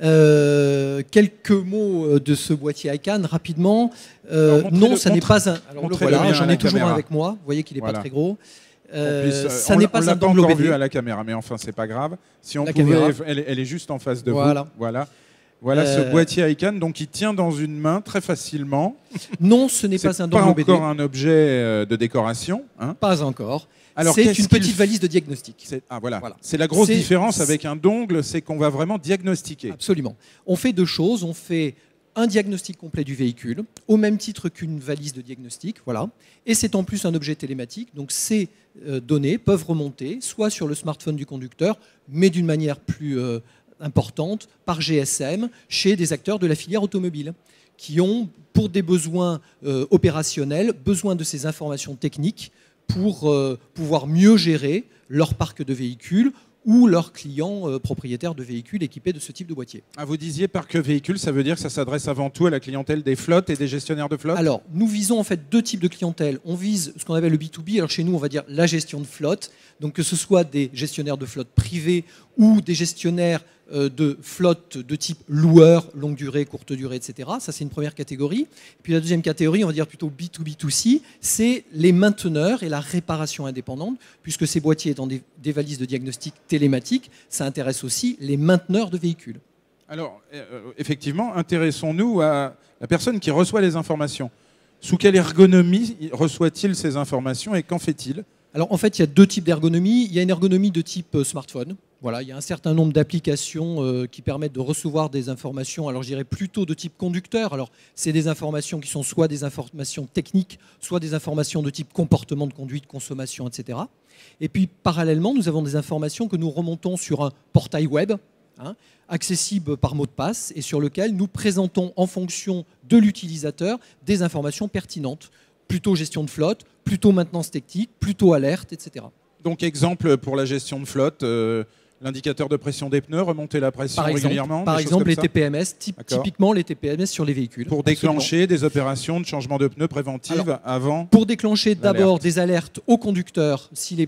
Quelques mots de ce boîtier iCan rapidement. Non, ça n'est pas un. Alors le voilà, j'en ai toujours un avec moi. Vous voyez qu'il n'est pas très gros. Ça n'est pas un dongle OBD. Vu à la caméra, mais enfin c'est pas grave. Si on pouvait, elle est juste en face de vous. Voilà ce boîtier iCan, donc il tient dans une main très facilement. Non, ce n'est pas un dongle OBD. C'est pas encore un objet de décoration. Hein. Pas encore. C'est une petite valise de diagnostic. Voilà. C'est la grosse différence avec un dongle, c'est qu'on va vraiment diagnostiquer. Absolument. On fait deux choses. On fait un diagnostic complet du véhicule, au même titre qu'une valise de diagnostic. Voilà. Et c'est en plus un objet télématique. Donc ces données peuvent remonter soit sur le smartphone du conducteur, mais d'une manière plus importante, par GSM, chez des acteurs de la filière automobile, qui ont, pour des besoins opérationnels, besoin de ces informations techniques pour pouvoir mieux gérer leur parc de véhicules ou leurs clients propriétaires de véhicules équipés de ce type de boîtier. Vous disiez parc véhicule, ça veut dire que ça s'adresse avant tout à la clientèle des flottes et des gestionnaires de flotte? Alors, nous visons en fait deux types de clientèle. On vise ce qu'on appelle le B2B, alors chez nous on va dire la gestion de flotte, donc que ce soit des gestionnaires de flotte privés ou des gestionnaires de flotte de type loueur, longue durée, courte durée, etc. Ça, c'est une première catégorie. Et puis la deuxième catégorie, on va dire plutôt B2B2C, c'est les mainteneurs et la réparation indépendante, puisque ces boîtiers étant des valises de diagnostic télématique, ça intéresse aussi les mainteneurs de véhicules. Alors, effectivement, intéressons-nous à la personne qui reçoit les informations. Sous quelle ergonomie reçoit-il ces informations et qu'en fait-il? Alors en fait, il y a deux types d'ergonomie. Il y a une ergonomie de type smartphone. Voilà, il y a un certain nombre d'applications qui permettent de recevoir des informations, alors je dirais plutôt de type conducteur. Alors c'est des informations qui sont soit des informations techniques, soit des informations de type comportement de conduite, consommation, etc. Et puis parallèlement, nous avons des informations que nous remontons sur un portail web, accessible par mot de passe, et sur lequel nous présentons en fonction de l'utilisateur des informations pertinentes. Plutôt gestion de flotte, plutôt maintenance technique, plutôt alerte, etc. Donc exemple pour la gestion de flotte, l'indicateur de pression des pneus, remonter la pression régulièrement. Par exemple les TPMS, typiquement les TPMS sur les véhicules. Pour déclencher des opérations de changement de pneus préventives avant. Pour déclencher d'abord des alertes au conducteur si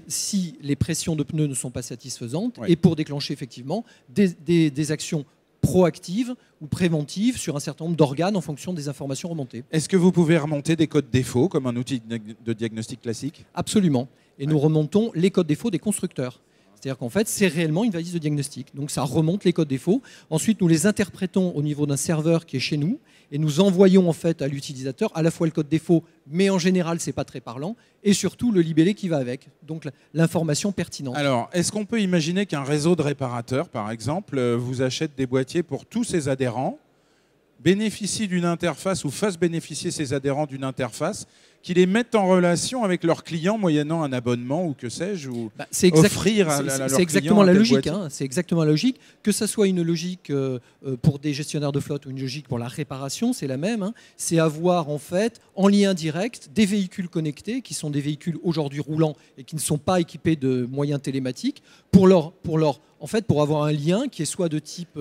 les pressions de pneus ne sont pas satisfaisantes, et pour déclencher effectivement des actions proactive ou préventive sur un certain nombre d'organes en fonction des informations remontées. Est-ce que vous pouvez remonter des codes défauts comme un outil de diagnostic classique? Absolument. Et nous remontons les codes défauts des constructeurs. C'est-à-dire qu'en fait, c'est réellement une valise de diagnostic. Donc ça remonte les codes défauts. Ensuite, nous les interprétons au niveau d'un serveur qui est chez nous et nous envoyons en fait à l'utilisateur à la fois le code défaut, mais en général, c'est pas très parlant, et surtout le libellé qui va avec. Donc l'information pertinente. Alors, est-ce qu'on peut imaginer qu'un réseau de réparateurs, par exemple, vous achète des boîtiers pour tous ses adhérents, bénéficie d'une interface ou fasse bénéficier ses adhérents d'une interface, qui les mettent en relation avec leurs clients moyennant un abonnement ou que sais-je, ou offrir à leurs clients. C'est exactement la logique. C'est exactement la logique. Que ce soit une logique pour des gestionnaires de flotte ou une logique pour la réparation, c'est la même. C'est avoir en fait en lien direct des véhicules connectés qui sont des véhicules aujourd'hui roulants et qui ne sont pas équipés de moyens télématiques pour avoir un lien qui est soit de type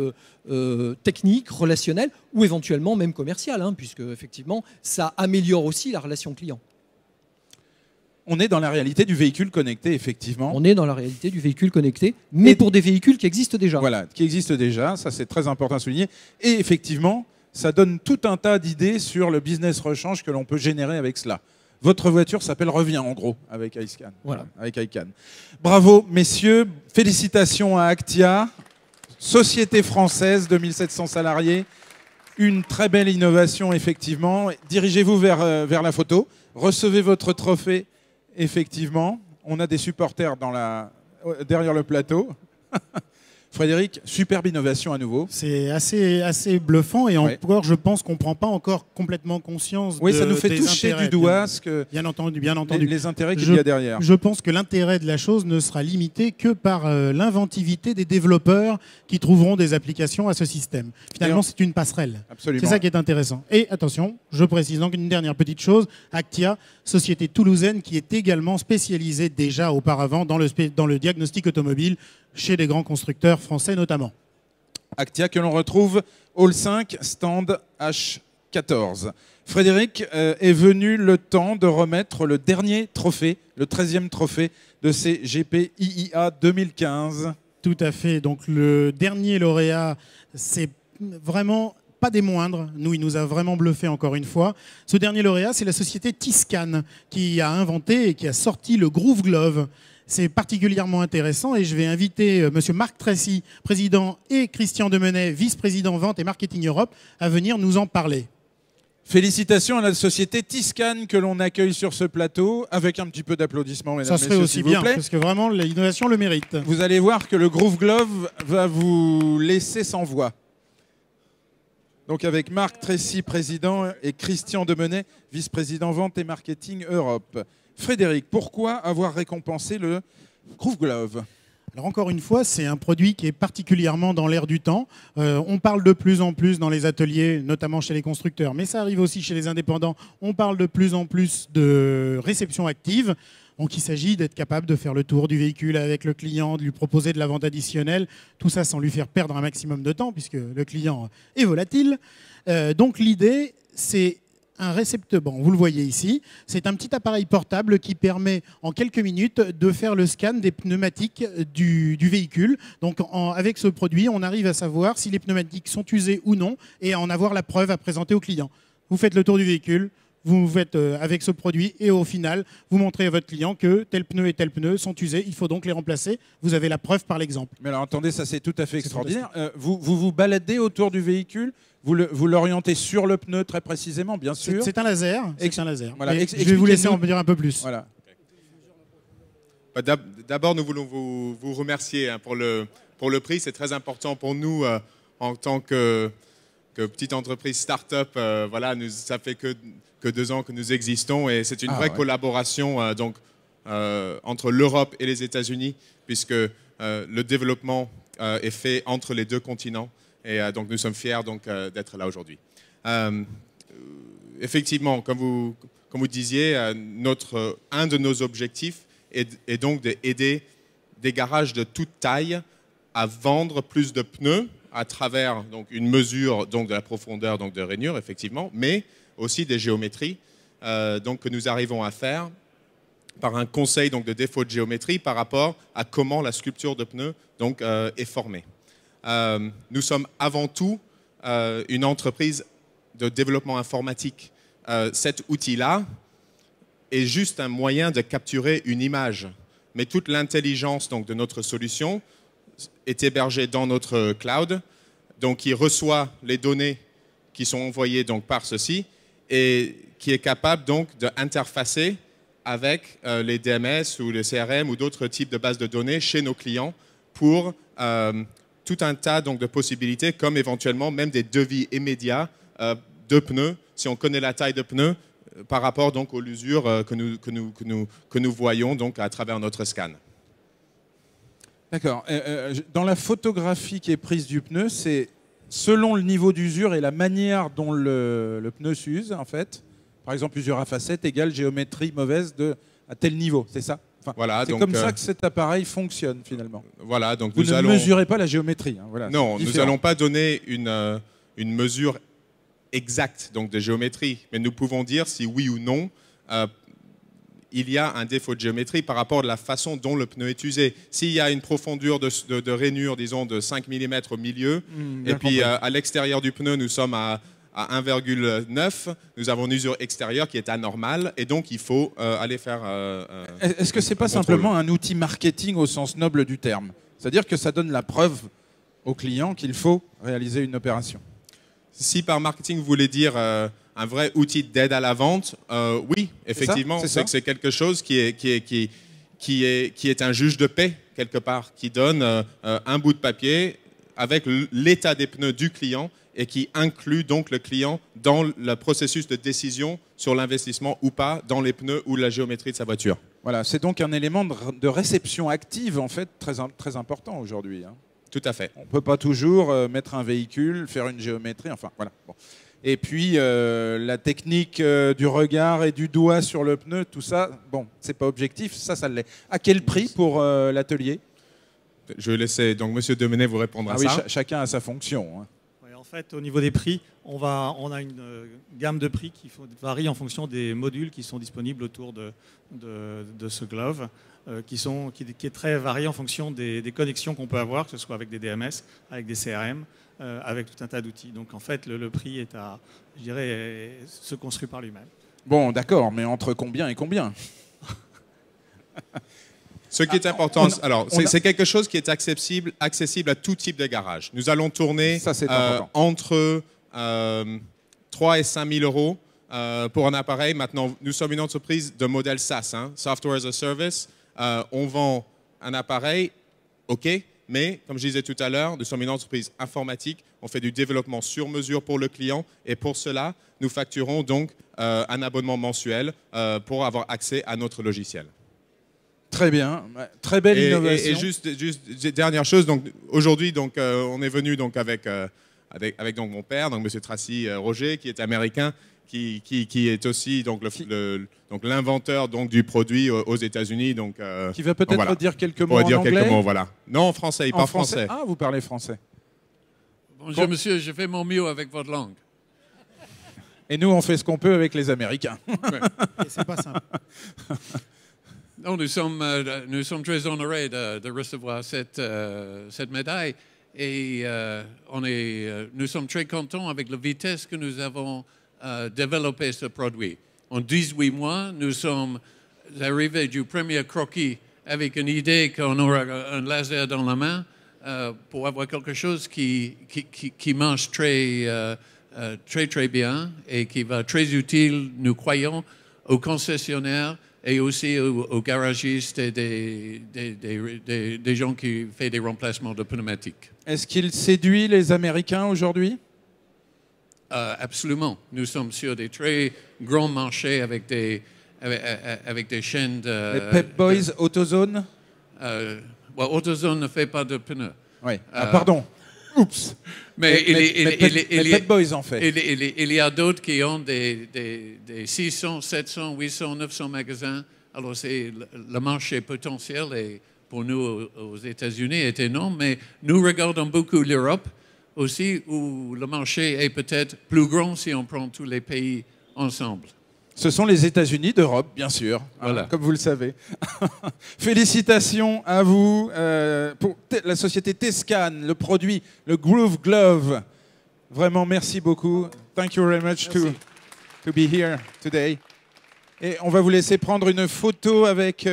technique, relationnel ou éventuellement même commercial, puisque effectivement ça améliore aussi la relation client. On est dans la réalité du véhicule connecté, effectivement. On est dans la réalité du véhicule connecté, mais pour des véhicules qui existent déjà. Voilà, qui existent déjà, ça c'est très important à souligner. Et effectivement, ça donne tout un tas d'idées sur le business rechange que l'on peut générer avec cela. Votre voiture s'appelle Revient, en gros, avec iScan. Voilà. Avec iCan. Bravo, messieurs. Félicitations à Actia, société française de 1700 salariés. Une très belle innovation, effectivement. Dirigez-vous vers la photo. Recevez votre trophée, effectivement. On a des supporters derrière le plateau. Frédéric, superbe innovation à nouveau. C'est assez bluffant et encore, je pense qu'on ne prend pas encore complètement conscience ça nous fait toucher du doigt bien entendu. Les intérêts qu'il y a derrière. Je pense que l'intérêt de la chose ne sera limité que par l'inventivité des développeurs qui trouveront des applications à ce système. Finalement, c'est une passerelle. Absolument. C'est ça qui est intéressant. Et attention, je précise donc une dernière petite chose. Actia, société toulousaine qui est également spécialisée déjà auparavant dans le diagnostic automobile chez les grands constructeurs français notamment. Actia que l'on retrouve Hall 5, stand H14. Frédéric, est venu le temps de remettre le dernier trophée, le 13e trophée de ces GP IIA 2015. Tout à fait. Donc le dernier lauréat, c'est vraiment pas des moindres. Nous, il nous a vraiment bluffé encore une fois. Ce dernier lauréat, c'est la société T-Scan qui a inventé et qui a sorti le Groove Glove. C'est particulièrement intéressant et je vais inviter Monsieur Marc Tracy, président, et Christian Demenay, vice-président vente et marketing Europe, à venir nous en parler. Félicitations à la société T-Scan que l'on accueille sur ce plateau, avec un petit peu d'applaudissements, mesdames, Ça serait messieurs, aussi s'il vous bien, plaît. parce que vraiment, l'innovation le mérite. Vous allez voir que le Groove Glove va vous laisser sans voix. Donc avec Marc Tracy, président, et Christian Demenay, vice-président vente et marketing Europe. Frédéric, pourquoi avoir récompensé le Groove Glove ? Alors encore une fois, c'est un produit qui est particulièrement dans l'air du temps. On parle de plus en plus dans les ateliers, notamment chez les constructeurs, mais ça arrive aussi chez les indépendants. On parle de plus en plus de réception active. Donc il s'agit d'être capable de faire le tour du véhicule avec le client, de lui proposer de la vente additionnelle, tout ça sans lui faire perdre un maximum de temps, puisque le client est volatile. Donc l'idée, c'est un récepteur, bon, vous le voyez ici, c'est un petit appareil portable qui permet en quelques minutes de faire le scan des pneumatiques du véhicule. Donc avec ce produit, on arrive à savoir si les pneumatiques sont usés ou non et à en avoir la preuve à présenter au client. Vous faites le tour du véhicule, vous faites avec ce produit et au final, vous montrez à votre client que tel pneu et tel pneu sont usés, il faut donc les remplacer. Vous avez la preuve par l'exemple. Mais alors attendez, ça c'est tout à fait extraordinaire. Vous baladez autour du véhicule, vous l'orientez sur le pneu très précisément, bien sûr. C'est un laser. C'est un laser. Voilà. Je vais vous laisser en dire un peu plus. Voilà. D'abord, nous voulons vous remercier pour le prix. C'est très important pour nous en tant que petite entreprise start-up. Voilà, ça fait que 2 ans que nous existons et c'est une vraie collaboration entre l'Europe et les États-Unis puisque le développement est fait entre les 2 continents. Et donc nous sommes fiers d'être là aujourd'hui. Effectivement, comme vous disiez, un de nos objectifs est donc d'aider des garages de toute taille à vendre plus de pneus à travers une mesure de la profondeur de rainure, effectivement, mais aussi des géométries que nous arrivons à faire par un conseil de défaut de géométrie par rapport à comment la sculpture de pneus est formée. Nous sommes avant tout une entreprise de développement informatique. Cet outil-là est juste un moyen de capturer une image. Mais toute l'intelligence de notre solution est hébergée dans notre cloud, qui reçoit les données qui sont envoyées par ceci et qui est capable d'interfacer avec les DMS ou les CRM ou d'autres types de bases de données chez nos clients pour tout un tas de possibilités, comme éventuellement même des devis immédiats de pneus, si on connaît la taille de pneus, par rapport aux l'usure que nous voyons à travers notre scan. D'accord. Dans la photographie qui est prise du pneu, c'est selon le niveau d'usure et la manière dont le pneu s'use, en fait. Par exemple, usure à facette égale géométrie mauvaise à tel niveau, c'est ça? Enfin, voilà, c'est comme ça que cet appareil fonctionne finalement. Voilà, donc vous ne mesurez pas la géométrie. Hein, voilà, non, nous n'allons pas donner une mesure exacte de géométrie, mais nous pouvons dire si oui ou non il y a un défaut de géométrie par rapport à la façon dont le pneu est usé. S'il y a une profondeur de rainure, disons, de 5 mm au milieu, et puis à l'extérieur du pneu, nous sommes à 1,9, nous avons une usure extérieure qui est anormale, et donc il faut aller faire... Est-ce que ce n'est pas simplement un outil marketing au sens noble du terme? C'est-à-dire que ça donne la preuve au client qu'il faut réaliser une opération. Si par marketing vous voulez dire un vrai outil d'aide à la vente, oui, effectivement, c'est quelque chose qui est un juge de paix quelque part, qui donne un bout de papier avec l'état des pneus du client et qui inclut donc le client dans le processus de décision sur l'investissement ou pas dans les pneus ou la géométrie de sa voiture. Voilà, c'est donc un élément de réception active en fait très important aujourd'hui. Hein. Tout à fait. On ne peut pas toujours mettre un véhicule, faire une géométrie, enfin voilà. Bon. Et puis la technique du regard et du doigt sur le pneu, tout ça, bon, c'est pas objectif, ça l'est. À quel prix pour l'atelier? Je vais laisser donc Monsieur Demenet vous répondre à ça. Oui, chacun a sa fonction. Hein. Ouais, en fait, au niveau des prix, on a une gamme de prix qui varie en fonction des modules qui sont disponibles autour de ce glove. Qui est très varié en fonction des connexions qu'on peut avoir, que ce soit avec des DMS, avec des CRM, avec tout un tas d'outils. Donc en fait, le prix est je dirais, se construit par lui-même. Bon, d'accord, mais entre combien et combien? Ce qui est important, c'est quelque chose qui est accessible à tout type de garage. Nous allons tourner entre 3 et 5 000 euros pour un appareil. Maintenant, nous sommes une entreprise de modèle SaaS, hein, Software as a Service. On vend un appareil, ok, mais comme je disais tout à l'heure, nous sommes une entreprise informatique, on fait du développement sur mesure pour le client et pour cela, nous facturons donc un abonnement mensuel pour avoir accès à notre logiciel. Très bien, très belle innovation. Et juste dernière chose, donc aujourd'hui, donc on est venu donc avec donc mon père, donc Monsieur Tracy Roger, qui est américain, qui est aussi donc l'inventeur donc du produit aux États-Unis, donc qui va peut-être voilà. dire quelques mots en anglais. Quelques mots, voilà. Non, en français, il parle français. Ah, vous parlez français. Bonjour monsieur, je fais mon mieux avec votre langue. Et nous, on fait ce qu'on peut avec les Américains. Ouais. Et c'est pas simple. Non, nous sommes très honorés de recevoir cette médaille et nous sommes très contents avec la vitesse que nous avons développé ce produit. En 18 mois, nous sommes arrivés du premier croquis avec une idée qu'on aura un laser dans la main pour avoir quelque chose qui marche très bien et qui va très utile, nous croyons, aux concessionnaires et aussi aux garagistes et des gens qui font des remplacements de pneumatiques. Est-ce qu'il séduit les Américains aujourd'hui? Absolument. Nous sommes sur des très grands marchés avec des chaînes de... Les Pep Boys, AutoZone? AutoZone ne fait pas de pneus. Oui. Pardon. Oups. Mais Pep Boys en fait. Il y a d'autres qui ont des 600, 700, 800, 900 magasins. Alors c'est le marché potentiel et pour nous aux États-Unis est énorme, mais nous regardons beaucoup l'Europe aussi où le marché est peut-être plus grand si on prend tous les pays ensemble. Ce sont les États-Unis d'Europe, bien sûr, voilà. Comme vous le savez. Félicitations à vous pour la société Tescan, le produit, le Groove Glove. Vraiment, merci beaucoup. Thank you very much to be here today. Et on va vous laisser prendre une photo avec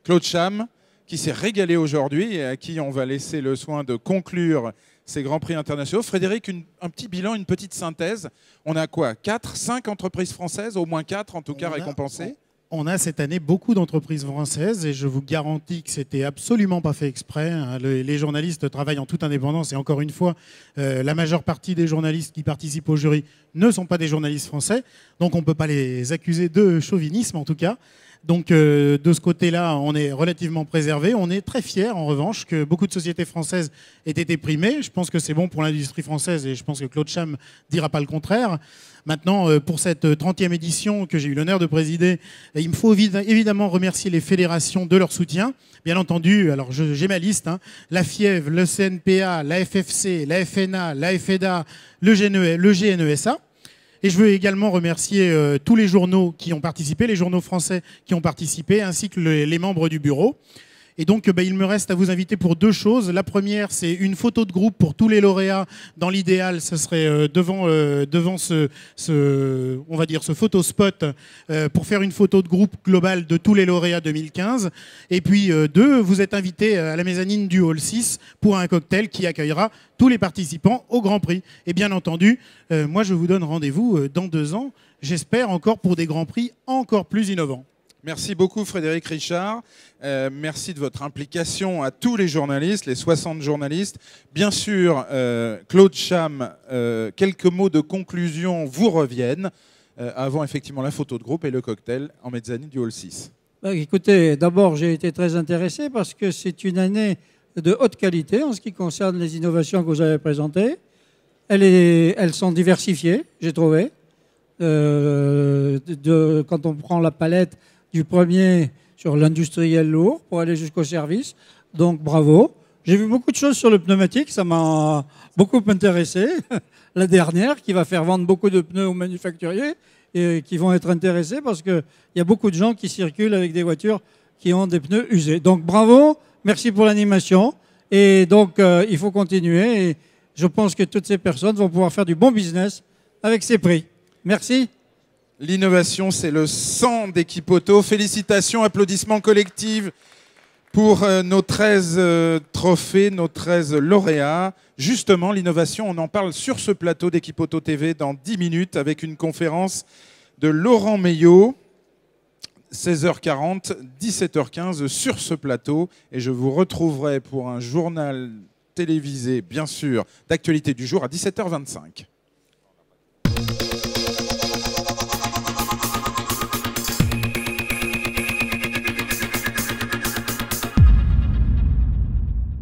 Claude Cham, qui s'est régalé aujourd'hui et à qui on va laisser le soin de conclure ces Grands Prix internationaux. Frédéric, un petit bilan, une petite synthèse. On a quoi? 4, 5 entreprises françaises, au moins 4 en tout cas récompensées? On a cette année beaucoup d'entreprises françaises et je vous garantis que c'était absolument pas fait exprès. Hein. Les journalistes travaillent en toute indépendance et encore une fois, la majeure partie des journalistes qui participent au jury ne sont pas des journalistes français. Donc on ne peut pas les accuser de chauvinisme en tout cas. Donc de ce côté-là, on est relativement préservé. On est très fiers, en revanche, que beaucoup de sociétés françaises aient été primées. Je pense que c'est bon pour l'industrie française et je pense que Claude Cham ne dira pas le contraire. Maintenant, pour cette 30e édition que j'ai eu l'honneur de présider, il me faut évidemment remercier les fédérations de leur soutien. Bien entendu, alors j'ai ma liste, hein, la FIEV, le CNPA, la FFC, la FNA, la FEDA, le GNESA. Et je veux également remercier tous les journaux qui ont participé, les journaux français qui ont participé, ainsi que les membres du bureau. Et donc, il me reste à vous inviter pour 2 choses. La première, c'est une photo de groupe pour tous les lauréats. Dans l'idéal, ce serait devant ce photospot pour faire une photo de groupe globale de tous les lauréats 2015. Et puis, 2, vous êtes invités à la mezzanine du Hall 6 pour un cocktail qui accueillera tous les participants au Grand Prix. Et bien entendu, moi, je vous donne rendez-vous dans 2 ans, j'espère encore pour des Grands Prix encore plus innovants. Merci beaucoup Frédéric Richard. Merci de votre implication à tous les journalistes, les 60 journalistes. Bien sûr, Claude Cham, quelques mots de conclusion vous reviennent avant effectivement la photo de groupe et le cocktail en mezzanine du Hall 6. Écoutez, d'abord j'ai été très intéressé parce que c'est une année de haute qualité en ce qui concerne les innovations que vous avez présentées. Elles sont diversifiées, j'ai trouvé. Quand on prend la palette du premier sur l'industriel lourd pour aller jusqu'au service. Donc bravo. J'ai vu beaucoup de choses sur le pneumatique, ça m'a beaucoup intéressé. La dernière qui va faire vendre beaucoup de pneus aux manufacturiers et qui vont être intéressés parce qu'il y a beaucoup de gens qui circulent avec des voitures qui ont des pneus usés. Donc bravo, merci pour l'animation. Et donc il faut continuer et je pense que toutes ces personnes vont pouvoir faire du bon business avec ces prix. Merci. L'innovation, c'est le sang d'équipe auto. Félicitations, applaudissements collectifs pour nos 13 trophées, nos 13 lauréats. Justement, l'innovation, on en parle sur ce plateau d'équipe auto TV dans 10 minutes avec une conférence de Laurent Meillot, 16h40, 17h15 sur ce plateau. Et je vous retrouverai pour un journal télévisé, bien sûr, d'actualité du jour à 17h25.